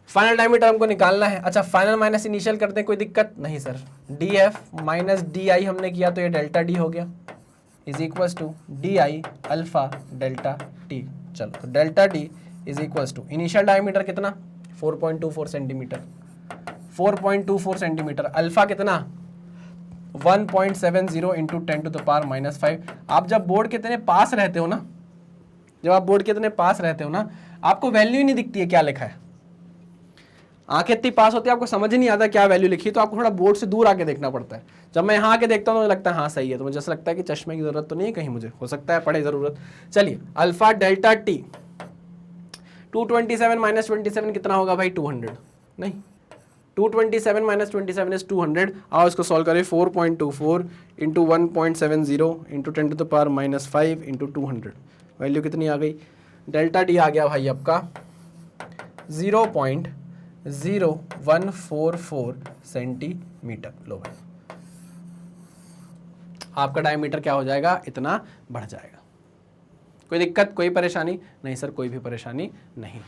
फाइनल डायमीटर हमको निकालना है। अच्छा फाइनल माइनस इनिशियल करते हैं, कोई दिक्कत नहीं sir. D F minus D I हमने किया तो ये डेल्टा डी हो गया, is equal to D I alpha delta T. चलो तो delta T is equal to initial diameter कितना? 4.24 सेंटीमीटर, 4.24 सेंटीमीटर। अल्फा कितना? 1.70 इंटू 10 टू द पावर -5। आप जब बोर्ड के इतने पास रहते हो ना, जब आप बोर्ड के इतने पास रहते हो ना, आपको वैल्यू ही नहीं दिखती है क्या लिखा है। आंखें इतनी पास होती है आपको समझ नहीं आता क्या वैल्यू लिखी, तो आपको थोड़ा बोर्ड से दूर आके देखना पड़ता है। जब मैं यहाँ आके देखता हूँ तो मुझे लगता है हाँ सही है, तो मुझे ऐसा लगता है कि चश्मे की जरूरत तो नहीं है कहीं, मुझे हो सकता है पड़े जरूरत। चलिए अल्फा डेल्टा टी 227 माइनस 27 कितना होगा भाई? 200 नहीं, 227 माइनस 27 इज 200। आओ इसको सॉल्व करें। 4.24 into 1.70 into 10 to the power -5 into 200, value कितनी आ गई? डेल्टा टी आ गया भाई आपका 0.0144 सेंटीमीटर। लो भाई आपका डायमीटर क्या हो जाएगा? इतना बढ़ जाएगा। कोई दिक्कत, कोई परेशानी नहीं सर? कोई भी परेशानी नहीं,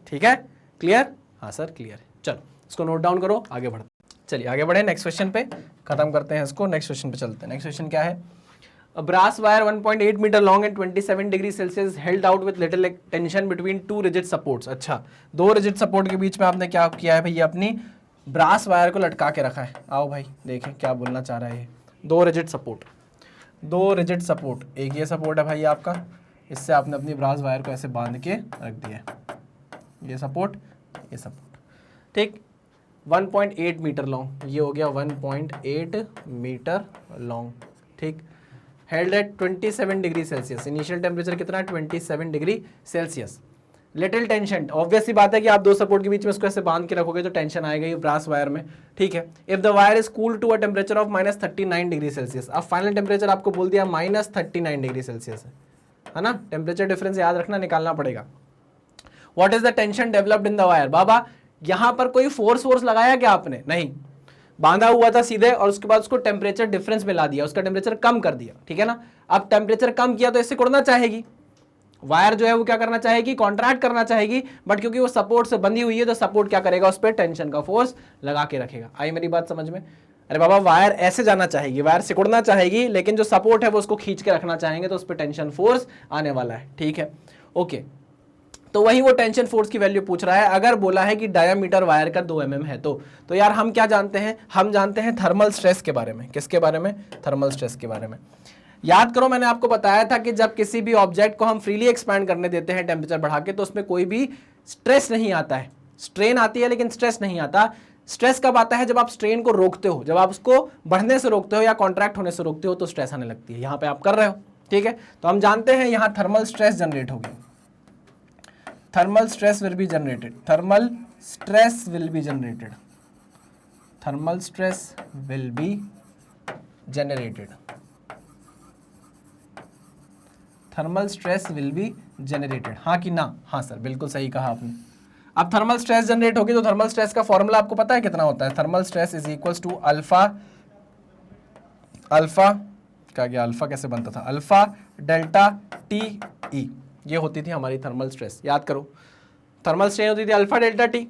ठीक है, क्लियर? हाँ सर क्लियर है। चलो इसको नोट डाउन करो, आगे बढ़ते। चलिए आगे बढ़े, नेक्स्ट क्वेश्चन पे खत्म करते हैं इसको, नेक्स्ट क्वेश्चन पे चलते हैं। नेक्स्ट क्वेश्चन क्या है? A brass wire 1.8 metre long and 27 degree Celsius held out with little tension between two rigid supports. अच्छा, दो रिजिड सपोर्ट के बीच में आपने क्या किया है भैया? अपनी ब्रास वायर को लटका के रखा है। आओ भाई देखें क्या बोलना चाह रहा है ये। दो रिजिड सपोर्ट, दो रिजिड सपोर्ट, एक ये सपोर्ट है भाई आपका, इससे आपने अपनी ब्रास वायर को ऐसे बांध के रख दिया है। ये सपोर्ट, ये सपोर्ट, ठीक। 1.8 मीटर लॉन्ग, ये हो गया 1.8 मीटर लॉन्ग, ठीक। Held at 27 degree Celsius, initial temperature कितना? 27 degree Celsius. Little tension, obvious सी बात है कि आप दो सपोर्ट के बीच में इसको ऐसे बांध के रखोगे तो टेंशन आएगा ये ब्रास वायर में, ठीक है। If the wire is cooled to a temperature of -39 degree Celsius, अब फाइनल टेम्परेचर आपको बोल दिया -39 डिग्री सेल्सियस है ना, टेम्परेचर डिफरेंस याद रखना, निकालना पड़ेगा। What is the tension developed in the wire? बाबा यहां पर कोई फोर्स लगाया क्या आपने? नहीं, बांधा हुआ था सीधे और उसके बाद उसको टेम्परेचर डिफरेंस में ला दिया, उसका टेम्परेचर कम कर दिया, ठीक है ना। अब टेम्परेचर कम किया तो इससे कुड़ना चाहेगी वायर, जो है वो क्या करना चाहेगी? कॉन्ट्रैक्ट करना चाहेगी, बट क्योंकि वो सपोर्ट से बंधी हुई है तो सपोर्ट क्या करेगा? उस पर टेंशन का फोर्स लगा के रखेगा। आई मेरी बात समझ में? अरे बाबा वायर ऐसे जाना चाहेगी, वायर सिकुड़ना चाहेगी, लेकिन जो सपोर्ट है वो उसको खींच के रखना चाहेंगे, तो उस पर टेंशन फोर्स आने वाला है, ठीक है, ओके। तो वही वो टेंशन फोर्स की वैल्यू पूछ रहा है। अगर बोला है कि डायामीटर वायर का 2 mm है तो यार हम क्या जानते हैं? हम जानते हैं थर्मल स्ट्रेस के बारे में। किसके बारे में? थर्मल स्ट्रेस के बारे में। याद करो मैंने आपको बताया था कि जब किसी भी ऑब्जेक्ट को हम फ्रीली एक्सपैंड करने देते हैं टेम्परेचर बढ़ा के, तो उसमें कोई भी स्ट्रेस नहीं आता है। स्ट्रेन आती है लेकिन स्ट्रेस नहीं आता। स्ट्रेस कब आता है? जब आप स्ट्रेन को रोकते हो, जब आप उसको बढ़ने से रोकते हो या कॉन्ट्रैक्ट होने से रोकते हो तो स्ट्रेस आने लगती है। यहां पे आप कर रहे हो, ठीक है। तो हम जानते हैं यहां थर्मल स्ट्रेस जनरेट होगी, thermal stress will be generated, thermal stress will be generated, thermal stress will be generated, thermal stress will be generated, हाँ कि ना? हाँ सर, बिल्कुल सही कहा आपने। अब थर्मल स्ट्रेस जनरेट होगी तो थर्मल स्ट्रेस का फॉर्मूला आपको पता है कितना होता है? Thermal stress is equals to alpha, alpha क्या गया, अल्फा कैसे बनता था? अल्फा डेल्टा टी ई, ये होती थी हमारी थर्मल स्ट्रेस। याद करो, थर्मल स्ट्रेन होती थी अल्फा डेल्टा टी,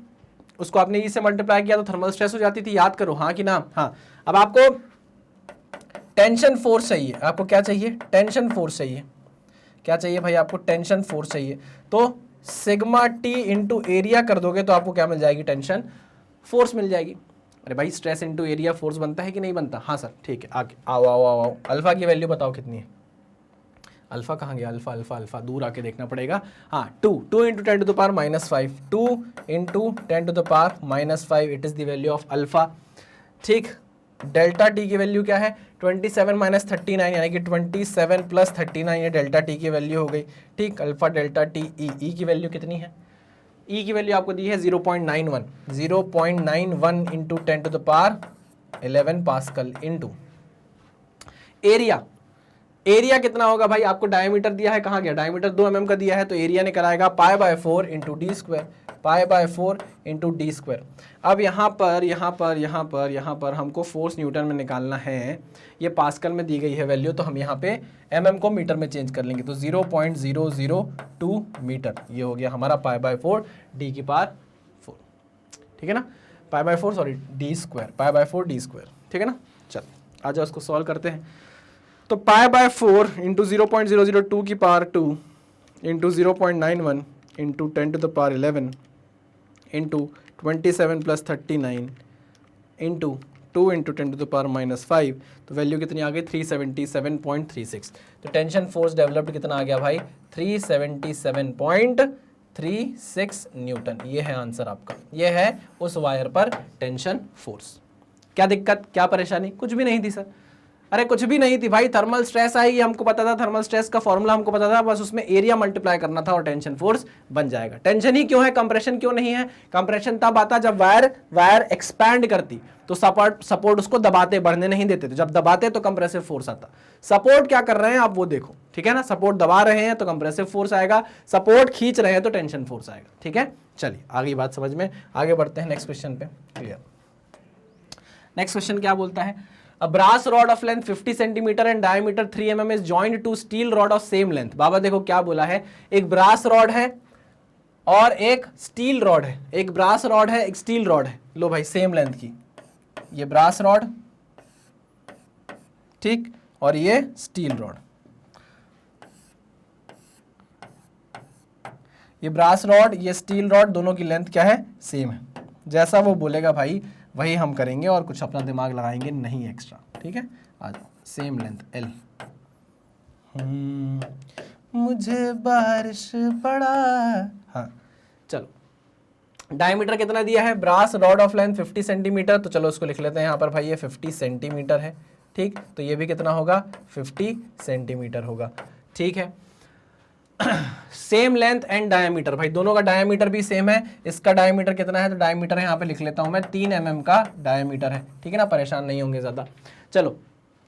उसको आपने ई से मल्टीप्लाई किया तो थर्मल स्ट्रेस हो जाती थी। याद करो, हाँ कि ना? हाँ। अब आपको टेंशन फोर्स चाहिए, आपको क्या चाहिए? टेंशन फोर्स चाहिए। क्या चाहिए भाई? आपको टेंशन फोर्स चाहिए। तो सिग्मा टी इंटू एरिया कर दोगे तो आपको क्या मिल जाएगी? टेंशन फोर्स मिल जाएगी। अरे भाई, स्ट्रेस इंटू एरिया फोर्स बनता है कि नहीं बनता? हाँ सर, ठीक है। आगे आओ आओ आओ आओ, अल्फा की वैल्यू बताओ कितनी है? अल्फा कहाँ गया? अल्फा अल्फा अल्फा दूर आके देखना पड़ेगा। हाँ, 2 into 10 to the power -5, 2 into 10 to the power -5, it is the value of alpha. ठीक, डेल्टा टी की वैल्यू क्या है? 27 - 39, यानी कि 27 + 39, ये डेल्टा टी की वैल्यू हो गई। ठीक, अल्फा डेल्टा टी ई की वैल्यू कितनी है? ई की वैल्यू आपको दी है 0.91, 0.91 into 10 to the power 11 pascal into area. Area कितना होगा भाई? आपको डायमीटर दिया है, कहाँ गया? डायमीटर 2 mm का दिया है, तो एरिया निकल आएगा π/4 into D square, π/4 into D square. अब यहाँ पर हमको फोर्स न्यूटन में निकालना है, ये पास्कल में दी गई है वैल्यू, तो हम यहाँ पे mm को मीटर में चेंज कर लेंगे, तो 0.002 मीटर, ये हो गया हमारा π/4 d की पावर 4। ठीक है ना? π/4 sorry D square, π/4 D square. ठीक है ना? चल आ जाओ, इसको सॉल्व करते हैं। तो π/4 इंटू 0.002 की power 2 into 0.91 into 10 to the power 11 into 27 + 39 into 2 into 10 to the power -5, तो वैल्यू कितनी आ गई? 377.36। तो टेंशन फोर्स डेवलप्ड कितना आ गया भाई? 377.36 न्यूटन। ये है आंसर आपका, ये है उस वायर पर टेंशन फोर्स। क्या दिक्कत, क्या परेशानी? कुछ भी नहीं थी सर। अरे कुछ भी नहीं थी भाई, थर्मल स्ट्रेस आएगी हमको पता था, थर्मल स्ट्रेस का फॉर्मूला हमको पता था, बस उसमें एरिया मल्टीप्लाई करना था और टेंशन फोर्स बन जाएगा। टेंशन ही क्यों है, कंप्रेशन क्यों नहीं है? कंप्रेशन तब आता जब वायर एक्सपैंड करती, तो सपोर्ट उसको दबाते, बढ़ने नहीं देते, तो जब दबाते तो कंप्रेसिव फोर्स आता। सपोर्ट क्या कर रहे हैं आप वो देखो, ठीक है ना? सपोर्ट दबा रहे हैं तो कंप्रेसिव फोर्स आएगा, सपोर्ट खींच रहे हैं तो टेंशन फोर्स आएगा। ठीक है, चलिए आगे बात समझ में, आगे बढ़ते हैं नेक्स्ट क्वेश्चन पे। क्लियर? नेक्स्ट क्वेश्चन क्या बोलता है? A brass rod of length 50 cm and diameter 3 mm is joined to steel rod of same length। बाबा देखो क्या बोला है, एक ब्रास रॉड है और एक स्टील रॉड है, एक ब्रास रॉड है एक स्टील रॉड है। लो भाई, सेम लेंथ की, ये ब्रास रॉड, ठीक, और ये स्टील रॉड। ये ब्रास रॉड, ये स्टील रॉड, दोनों की लेंथ क्या है? सेम है। जैसा वो बोलेगा भाई वही हम करेंगे और कुछ अपना दिमाग लगाएंगे नहीं एक्स्ट्रा। ठीक है, आ जाओ। Same length L। मुझे बारिश पड़ा। हाँ चलो, डायमीटर कितना दिया है? Brass rod of length 50 centimetre, तो चलो उसको लिख लेते हैं यहाँ पर भाई, ये 50 सेंटीमीटर है। ठीक, तो ये भी कितना होगा? 50 सेंटीमीटर होगा। ठीक है, सेम लेंथ एंड डायमीटर, भाई दोनों का डायमीटर भी सेम है। इसका डायमीटर कितना है? तो डायमीटर यहाँ पे लिख लेता हूं मैं, 3 mm का डायमीटर है। ठीक है ना, परेशान नहीं होंगे ज्यादा। चलो,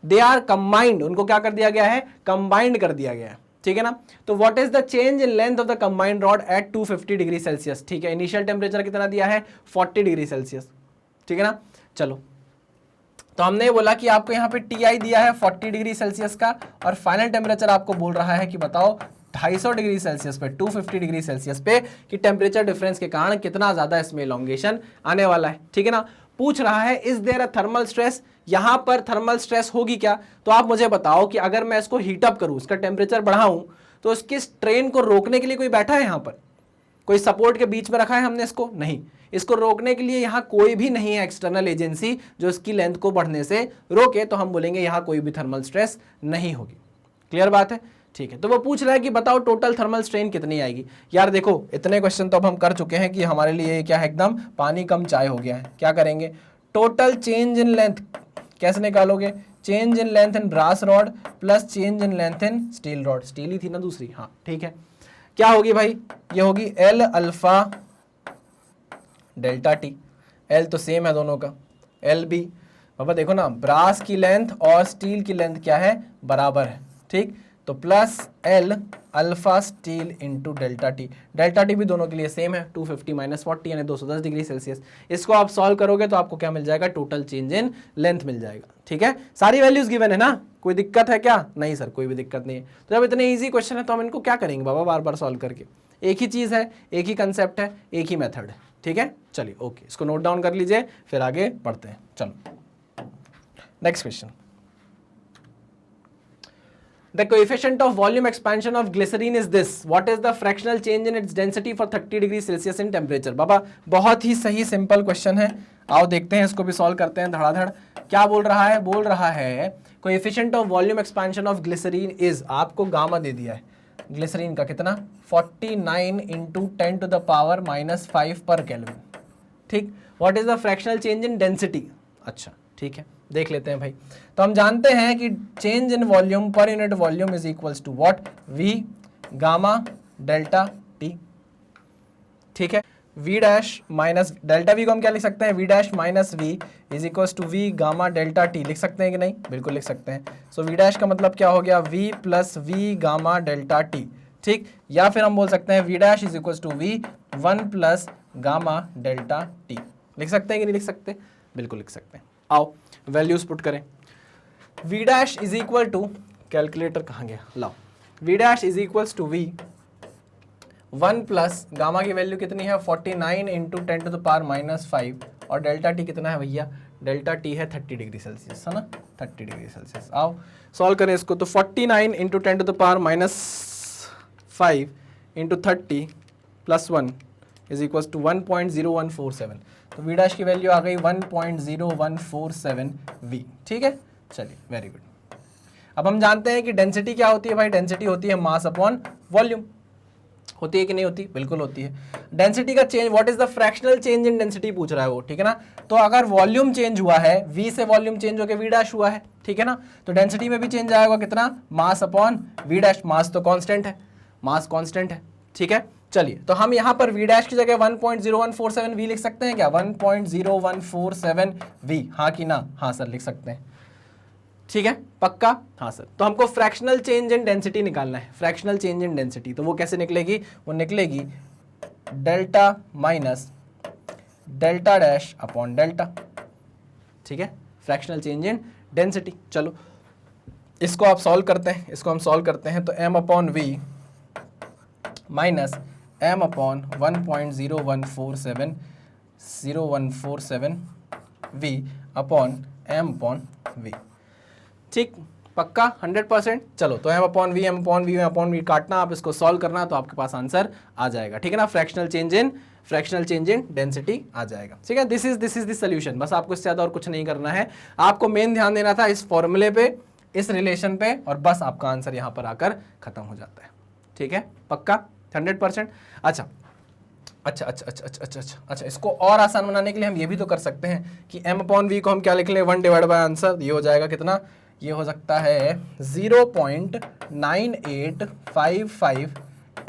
दे आर कंबाइंड, उनको क्या कर दिया गया है? कंबाइंड कर दिया गया है। ठीक है ना? तो what is the change in length of the combined rod at 250 degree Celsius? ठीक है, इनिशियल टेम्परेचर कितना दिया है? 40 डिग्री सेल्सियस। ठीक है ना? चलो, तो हमने ये बोला कि आपको यहाँ पे TI दिया है 40 डिग्री सेल्सियस का, और फाइनल टेम्परेचर आपको बोल रहा है कि बताओ 250 डिग्री सेल्सियस पे, 250 डिग्री सेल्सियस पे, कि टेम्परेचर डिफरेंस के कारण कितना ज्यादा इसमें एलोंगेशन आने वाला है। ठीक है ना? पूछ रहा है is there a thermal stress, यहां पर थर्मल स्ट्रेस होगी क्या? तो आप मुझे बताओ कि अगर मैं इसको हीटअप करूं, इसका टेम्परेचर बढ़ाऊं, तो इसकी स्ट्रेन को रोकने के लिए कोई बैठा है? यहां पर कोई सपोर्ट के बीच में रखा है हमने इसको? नहीं। इसको रोकने के लिए यहां कोई भी नहीं है एक्सटर्नल एजेंसी जो इसकी लेंथ को बढ़ने से रोके, तो हम बोलेंगे यहां कोई भी थर्मल स्ट्रेस नहीं होगी। क्लियर बात है? ठीक है, तो वो पूछ रहा है कि बताओ टोटल थर्मल स्ट्रेन कितनी आएगी। यार देखो, इतने क्वेश्चन तो अब हम कर चुके हैं कि हमारे लिए क्या है, एकदम पानी कम चाय हो गया है। क्या करेंगे? टोटल चेंज इन लेंथ कैसे निकालोगे? Change in length in brass rod plus change in length in steel rod. Steel ही थी ना दूसरी? हाँ ठीक है। क्या होगी भाई? ये होगी L alpha delta T. L तो सेम है दोनों का, L भी। बाबा देखो ना, ब्रास की लेंथ और स्टील की लेंथ क्या है? बराबर है। ठीक, तो plus L alpha steel into delta T. Delta T भी दोनों के लिए सेम है, 250 माइनस 40 यानी 210 डिग्री सेल्सियस। इसको आप सॉल्व करोगे तो आपको क्या मिल जाएगा, टोटल चेंज इन लेंथ मिल जाएगा। ठीक है, सारी वैल्यूज गिवन है ना, कोई दिक्कत है क्या? नहीं सर, कोई भी दिक्कत नहीं है। तो जब इतने ईजी क्वेश्चन है तो हम इनको क्या करेंगे बाबा, बार बार सॉल्व करके। एक ही चीज है, एक ही कंसेप्ट है, एक ही मेथड है। ठीक है, चलिए ओके, इसको नोट डाउन कर लीजिए, फिर आगे बढ़ते हैं। चलो next question. The coefficient of volume expansion of glycerine is this. What is the fractional change in its density for 30 degree Celsius in temperature? बाबा बहुत ही सही सिंपल क्वेश्चन है, आओ देखते हैं, इसको भी सॉल्व करते हैं धड़ाधड़। क्या बोल रहा है? बोल रहा है coefficient of volume expansion of glycerine is, आपको गामा दे दिया है ग्लिसरीन का, कितना 49 इंटू 10 टू द पावर -5 पर केल्विन। ठीक, what is the fractional change in density? अच्छा ठीक है, देख लेते हैं भाई। तो हम जानते हैं कि change in volume per unit volume is equals to what, V gamma delta T. ठीक है, V dash minus delta V को हम क्या लिख सकते हैं, V dash minus V is equals to V gamma delta T. लिख सकते हैं कि नहीं? बिल्कुल लिख सकते हैं। सो वी डैश का मतलब क्या हो गया, V plus V gamma delta T. ठीक, या फिर हम बोल सकते हैं V dash is equals to V 1 plus gamma delta T. लिख सकते हैं कि नहीं लिख सकते? बिल्कुल लिख सकते हैं। आओ वैल्यूज पुट करें। v dash is equal to, calculator कहाँ गया, लाओ, v dash is equals to v 1 plus gamma की वैल्यू कितनी है 49 इंटू 10 टू द पावर -5, और डेल्टा टी कितना है भैया, डेल्टा टी है 30 डिग्री सेल्सियस, है ना, 30 डिग्री सेल्सियस। आओ सॉल्व करें इसको। तो 49 into 10 to the power -5 into 30 plus 1 is equals to 1.0147। तो v डैश की वैल्यू आ गई 1.0147 v। ठीक है, चलिए वेरी गुड। अब हम जानते हैं कि डेंसिटी क्या होती है भाई, डेंसिटी होती है मास अपॉन वॉल्यूम। होती है कि नहीं होती? बिल्कुल होती है। डेंसिटी का change, what is the fractional change in density पूछ रहा है वो, ठीक है ना। तो अगर वॉल्यूम चेंज हुआ है, v से वॉल्यूम चेंज होकर v डैश हुआ है, ठीक है ना, तो डेंसिटी में भी चेंज आएगा कितना, मास अपॉन v डैश। मास तो कांस्टेंट है, मास कांस्टेंट है। ठीक है, चलिए तो हम यहाँ पर v डैश की जगह 1.0147 v लिख सकते हैं क्या, 1.0147 v, हाँ कि ना? हाँ सर लिख सकते हैं। ठीक है, पक्का? हाँ सर। तो हमको फ्रैक्शनल चेंज इन डेंसिटी निकालना है, फ्रैक्शनल चेंज इन डेंसिटी। तो वो कैसे निकलेगी, वो निकलेगी delta minus delta dash upon delta. ठीक है, फ्रैक्शनल चेंज इन डेंसिटी। चलो इसको आप सॉल्व करते हैं, इसको हम सॉल्व करते हैं। तो m upon V minus m upon 1.0147 v upon m upon v। ठीक, पक्का 100%। चलो तो m अपॉन v काटना, आप इसको सॉल्व करना तो आपके पास आंसर आ जाएगा। ठीक है ना, फ्रैक्शनल चेंज इन डेंसिटी आ जाएगा। ठीक है, दिस इज द सॉल्यूशन। बस आपको इससे ज्यादा और कुछ नहीं करना है, आपको मेन ध्यान देना था इस फॉर्मूले पे, इस रिलेशन पे, और बस आपका आंसर यहाँ पर आकर खत्म हो जाता है। ठीक है, पक्का 100%। अच्छा, इसको और आसान बनाने के लिए हम ये भी तो कर सकते हैं कि m अपॉन वी को हम क्या लिख लें, 1 डिवाइड बाय आंसर। ये हो जाएगा कितना, ये हो सकता है 0.9855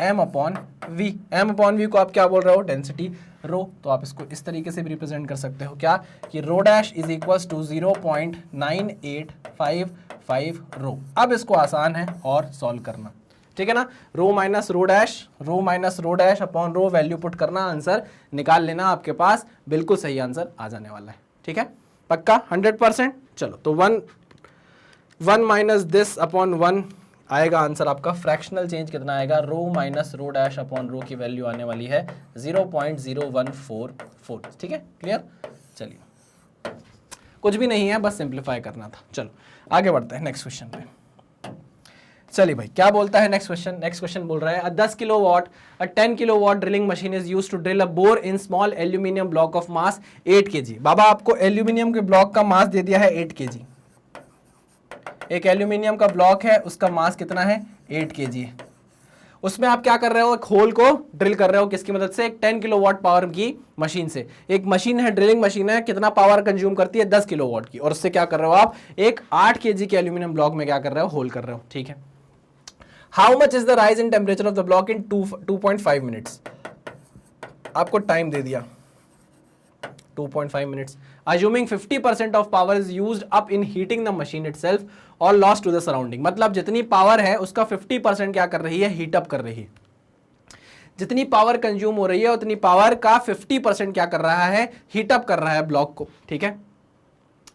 m upon V. m upon V को आप क्या बोल रहे हो, डेंसिटी रो। तो आप इसको इस तरीके से भी रिप्रेजेंट कर सकते हो क्या, कि rho dash is equals to 0.9855 rho. अब इसको आसान है और सॉल्व करना, ठीक है ना। Rho minus rho dash upon rho, value put करना, आंसर निकाल लेना, आपके पास बिल्कुल सही आंसर आ जाने वाला है। ठीक है, पक्का 100%। चलो तो 1 माइनस दिस अपॉन 1 आएगा आंसर आपका। फ्रैक्शनल चेंज कितना आएगा, rho minus rho dash upon rho की वैल्यू आने वाली है 0.0144। ठीक है, क्लियर। चलिए कुछ भी नहीं है, बस सिंप्लीफाई करना था। चलो आगे बढ़ते हैं नेक्स्ट क्वेश्चन पे। चलिए भाई क्या बोलता है नेक्स्ट क्वेश्चन बोल रहा है 10 kilowatt a 10 kilowatt drilling machine is used to drill a bore in small aluminium block of mass 8 kg। बाबा आपको एल्यूमिनियम के ब्लॉक का मास दे दिया है 8 kg। एक एल्यूमिनियम का ब्लॉक है, उसका मास कितना है, 8 kg है। उसमें आप क्या कर रहे हो, एक होल को ड्रिल कर रहे हो, किसकी मदद से, एक 10 किलोवाट पावर की मशीन से। एक मशीन है, ड्रिलिंग मशीन है, कितना पावर कंज्यूम करती है, 10 किलोवाट की, और उससे क्या कर रहे हो आप, एक 8 kg के एल्यूमिनियम ब्लॉक में क्या कर रहे हो, होल कर रहे हो। ठीक है, how much is the rise in temperature of the block in 2.5 minutes. आपको टाइम दे दिया 2.5 minutes. Assuming 50% of power is used up in heating the machine itself और लॉस्ट टू द सराउंडिंग। मतलब जितनी पावर है उसका 50% क्या कर रही है, हीट अप कर रही है। जितनी पावर कंज्यूम हो रही है उतनी पावर का 50% क्या कर रहा है, हीट अप कर रहा है ब्लॉक को, ठीक है।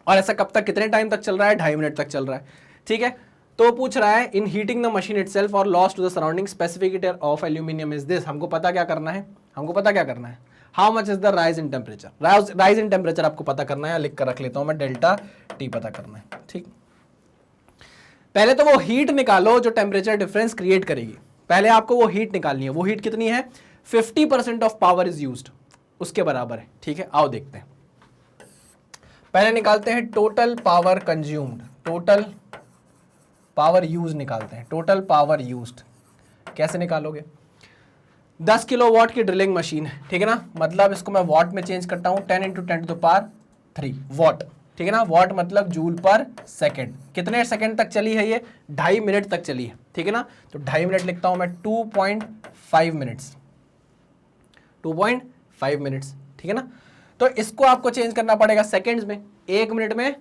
और ऐसा कब तक, कितने टाइम तक चल रहा है, 2.5 मिनट तक चल रहा है, ठीक है। तो पूछ रहा है in heating the machine itself और loss to the surrounding specific heat of aluminium is this. हमको पता क्या करना है, हमको पता क्या करना है, how much is the rise in temperature. Rise in temperature आपको पता करना है, लिख कर रख लेता हूं मैं, डेल्टा टी पता करना है, ठीक। पहले तो वो हीट निकालो जो टेम्परेचर डिफरेंस क्रिएट करेगी, पहले आपको वो हीट निकालनी है। वो हीट कितनी है, 50% ऑफ पावर इज यूज्ड, उसके बराबर है, ठीक है। आओ देखते हैं, पहले निकालते हैं total power consumed, total power use निकालते हैं, टोटल पावर यूज्ड। कैसे निकालोगे, 10 किलोवाट की ड्रिलिंग मशीन है, ठीक है ना, मतलब इसको मैं वॉट में चेंज करता हूं, 10 × 10⁻³ वॉट, ठीक है ना। वॉट मतलब जूल पर सेकेंड। कितने सेकेंड तक चली है ये, 2.5 मिनट तक चली है, ठीक है ना। तो 2.5 मिनट लिखता हूं मैं, 2.5 मिनट्स, 2.5 मिनट्स, ठीक है ना। तो इसको आपको चेंज करना पड़ेगा सेकेंड्स में। एक मिनट में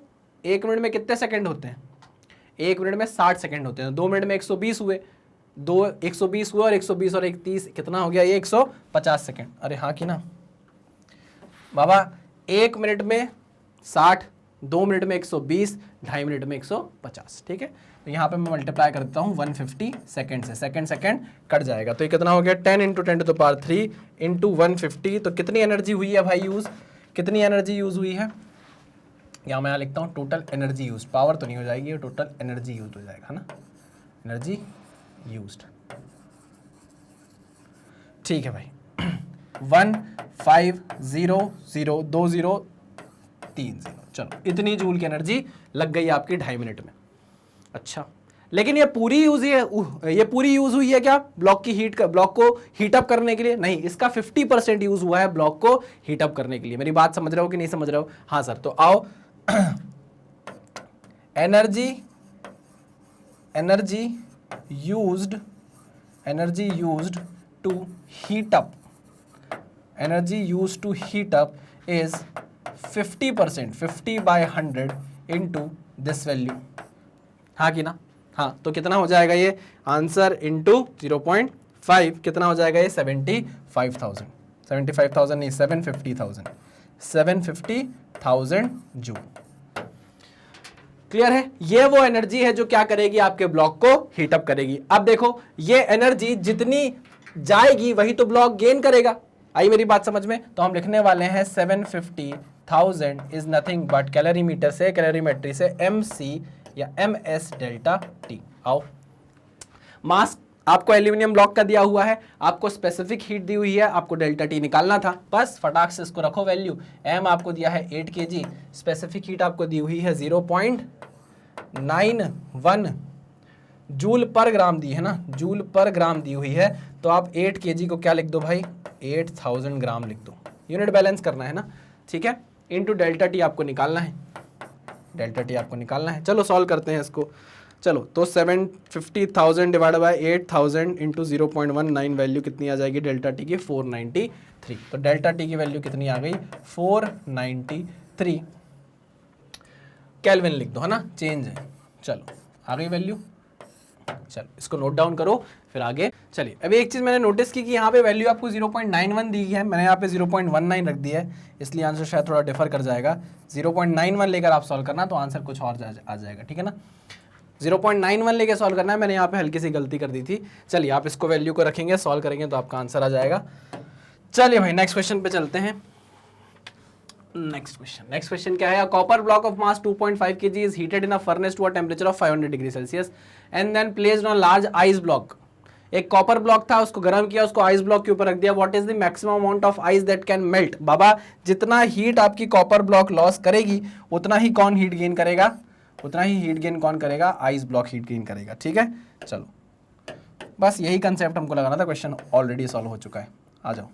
कितने सेकेंड होते हैं, 1 मिनट में 60 सेकेंड होते हैं। 2 मिनट में 120 हुए, 120 हुए, और 120 और 130 कितना हो गया, ये 150 सेकेंड। अरे हाँ कि ना बाबा, 1 मिनट में 60, 2 मिनट में 120, 2.5 मिनट में 150, ठीक है। तो यहाँ पे मैं मल्टीप्लाई कर देता हूँ 150 सेकेंड से, सेकेंड कट जाएगा, तो ये कितना हो गया, 10 × 10⁻³ × 150। तो कितनी एनर्जी हुई है भाई यूज, कितनी एनर्जी यूज हुई है, यहाँ मैं लिखता हूँ टोटल एनर्जी यूज, पावर तो नहीं हो जाएगी, टोटल एनर्जी यूज हो जाएगा, है ना, एनर्जी यूज्ड, ठीक है भाई। 1500203, चलो इतनी जूल की एनर्जी लग गई आपकी 2.5 मिनट में। अच्छा, लेकिन ये पूरी यूज हुई है क्या ब्लॉक की हीट का, ब्लॉक को हीट अप करने के लिए? नहीं, इसका 50% यूज हुआ है ब्लॉक को हीट अप करने के लिए। मेरी बात समझ रहे हो कि नहीं समझ रहे हो? हाँ सर, तो आओ energy used to heat up, energy used to heat up is 50%, 50/100 into this value, हाँ कि ना? हाँ, तो कितना हो जाएगा ये आंसर इंटू 0.5 कितना हो जाएगा ये 75,000, 75,000 नहीं 750,000, 750,000 जूल। क्लियर है? ये वो एनर्जी है जो क्या करेगी, आपके ब्लॉक को हीट अप करेगी। अब देखो, ये एनर्जी जितनी जाएगी वही तो ब्लॉक गेन करेगा। आई मेरी बात समझ में? तो हम लिखने वाले हैं 750,000 इज नथिंग बट कैलोरीमीटर से, कैलोरीमेट्री से MC या MS डेल्टा T। आओ, मास आपको एल्यूमिनियम ब्लॉक का दिया हुआ है, आपको स्पेसिफिक हीट दी हुई है, आपको डेल्टा T निकालना था, बस फटाक से इसको रखो वैल्यू। M आपको दिया है 8 kg, स्पेसिफिक हीट आपको दी हुई है 0.91 जूल पर ग्राम दी है ना, जूल पर ग्राम दी हुई है। तो आप 8 kg को क्या लिख दो भाई, 8000 ग्राम लिख दो, यूनिट बैलेंस करना है ना, ठीक है। इनटू डेल्टा T आपको निकालना है, डेल्टा T आपको निकालना है। चलो सॉल्व करते हैं इसको। चलो, तो 750,000 डिवाइड बाय 8000 इंटू 0.19 वैल्यू कितनी आ जाएगी डेल्टा T की, 493। तो डेल्टा T की वैल्यू कितनी आ गई, 493 केल्विन लिख दो, है ना, चेंज है। चलो आ गई वैल्यू, चलो इसको नोट डाउन करो फिर आगे चलिए। अभी एक चीज़ मैंने नोटिस की कि यहाँ पे वैल्यू आपको 0.91 दी है, मैंने यहाँ पे 0.19 रख दिया है, इसलिए आंसर शायद थोड़ा डिफर कर जाएगा। 0.91 लेकर आप सॉल्व करना तो आंसर कुछ और आ जाएगा, ठीक है ना। 0.91 लेके सॉल्व करना है, मैंने यहाँ पे हल्की सी गलती कर दी थी। चलिए आप इसको वैल्यू को रखेंगे, सॉल्व करेंगे तो आपका आंसर आ जाएगा। चलिए भाई नेक्स्ट क्वेश्चन पे चलते हैं। नेक्स्ट क्वेश्चन क्या है, copper block of mass 2.5 kg is heated in a furnace to a temperature of 500 degree Celsius and then placed on large ice block. एक कॉपर ब्लॉक था, उसको गर्म किया, उसको आइस ब्लॉक के ऊपर रख दिया। What is the maximum amount of ice that can melt. बाबा, जितना हीट आपकी कॉपर ब्लॉक लॉस करेगी उतना ही कौन हीट गेन करेगा, उतना ही हीट गेन कौन करेगा, आइस ब्लॉक हीट गेन करेगा, ठीक है। चलो बस यही कंसेप्ट हमको लगाना था, क्वेश्चन ऑलरेडी सॉल्व हो चुका है। आ जाओ,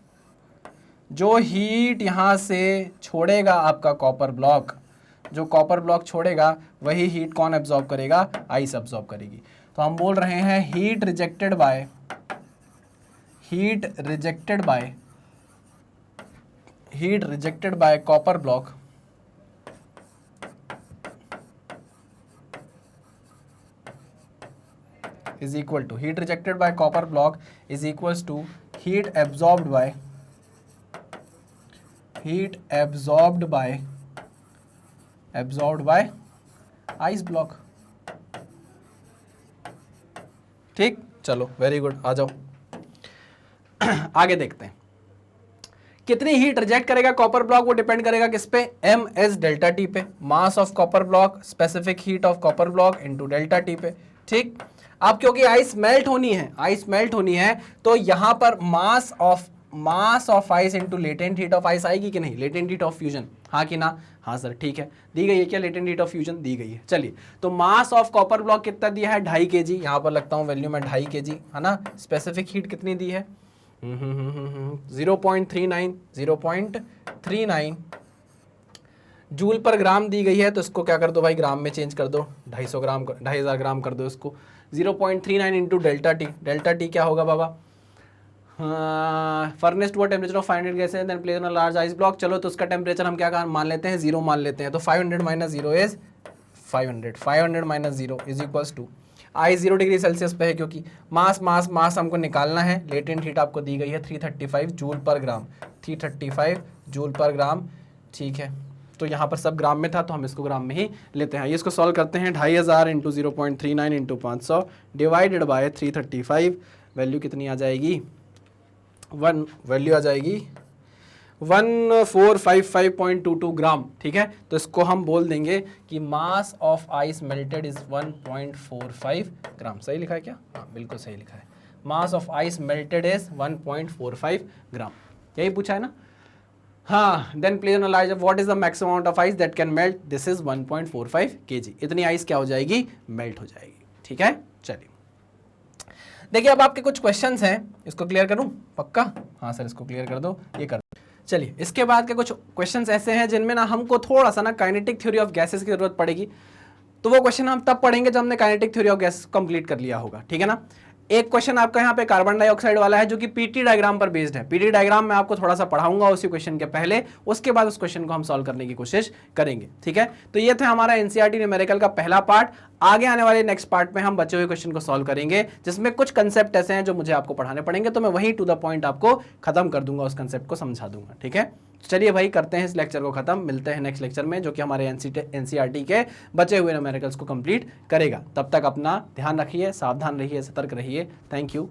जो हीट यहाँ से छोड़ेगा आपका कॉपर ब्लॉक, जो कॉपर ब्लॉक छोड़ेगा वही हीट कौन एब्जॉर्ब करेगा, आइस एब्जॉर्ब करेगी। तो हम बोल रहे हैं heat rejected by heat rejected by copper block is equal to heat rejected by copper block is equals to heat absorbed by ice block। ठीक, चलो वेरी गुड, आ जाओ आगे देखते हैं कितनी हीट रिजेक्ट करेगा कॉपर ब्लॉक। वो डिपेंड करेगा किस पे, एम एस डेल्टा टी पे, mass of copper block specific heat of copper block into delta T पे। ठीक, अब क्योंकि आइस मेल्ट होनी है तो यहां पर मास of ice into latent heat of ice आएगी कि नहीं, लेटेंट हीट ऑफ फ्यूजन, हाँ कि ना, हाँ सर, ठीक है, दी गई है क्या लेटेंट हीट ऑफ फ्यूजन, दी गई है। चलिए, तो मास ऑफ कॉपर ब्लॉक कितना दिया है, 2.5 kg, यहां पर लगता हूं वैल्यू में 2.5 kg, है ना। स्पेसिफिक हीट कितनी दी है, 0.39 जूल पर ग्राम दी गई है, तो इसको क्या कर दो भाई, ग्राम में चेंज कर दो, 2,500 ग्राम कर दो इसको। 0.39 इंटू डेल्टा टी क्या होगा बाबा, furnace to temperature of 500 gases then place on a large ice block. चलो तो उसका टेम्परेचर हम क्या मान लेते हैं, 0 मान लेते हैं, तो 500 minus 0 is 500 minus 0 is equals to, ice 0 degree Celsius पे है क्योंकि मास हमको निकालना है। लेटेंट हीट आपको दी गई है 335 जूल पर ग्राम, 335 जूल पर ग्राम, ठीक है। तो यहाँ पर सब ग्राम में था तो हम इसको ग्राम में ही लेते हैं। ये इसको सॉल्व करते हैं, 2500 into 0.39 into 500 divided by 335, value कितनी आ जाएगी, वैल्यू आ जाएगी 1455.22 ग्राम। ठीक है, तो इसको हम बोल देंगे कि mass of ice melted is 1.45 gram. सही लिखा है क्या, हाँ बिल्कुल सही लिखा है, mass of ice melted is 1.45 gram, यही पूछा है ना। हाँ, then place on a large, what is the maximum amount of ice that can melt, this is 1.45 kg, इतनी आइस क्या हो जाएगी, मेल्ट हो जाएगी। ठीक है, चलिए देखिए अब आपके कुछ क्वेश्चंस हैं, इसको क्लियर करूं, पक्का, हाँ सर इसको क्लियर कर दो, ये कर दो। चलिए इसके बाद के कुछ क्वेश्चंस ऐसे हैं जिनमें ना हमको थोड़ा सा ना काइनेटिक थ्योरी ऑफ गैसेस की जरूरत पड़ेगी, तो वो क्वेश्चन हम तब पढ़ेंगे जब हमने kinetic theory of gas complete कर लिया होगा। ठीक है ना। एक क्वेश्चन आपका यहाँ पे कार्बन डाइऑक्साइड वाला है जो कि पीटी डायग्राम पर बेस्ड है। पीटी डायग्राम मैं आपको थोड़ा सा पढ़ाऊंगा उसी क्वेश्चन के पहले, उसके बाद उस क्वेश्चन को हम सॉल्व करने की कोशिश करेंगे। ठीक है, तो ये था हमारा एनसीईआरटी न्यूमेरिकल का पहला पार्ट। आगे आने वाले नेक्स्ट पार्ट में हम बचे हुए क्वेश्चन को सॉल्व करेंगे जिसमें कुछ कंसेप्ट ऐसे हैं जो मुझे आपको पढ़ाने पड़ेंगे, तो मैं वही टू द पॉइंट आपको खत्म कर दूंगा, उस कंसेप्ट को समझा दूंगा। ठीक है, चलिए भाई करते हैं इस लेक्चर को खत्म, मिलते हैं नेक्स्ट लेक्चर में जो कि हमारे एनसीईआरटी के बचे हुए न्यूमेरिकल्स को कंप्लीट करेगा। तब तक अपना ध्यान रखिए, सावधान रहिए, सतर्क रहिए। Thank you.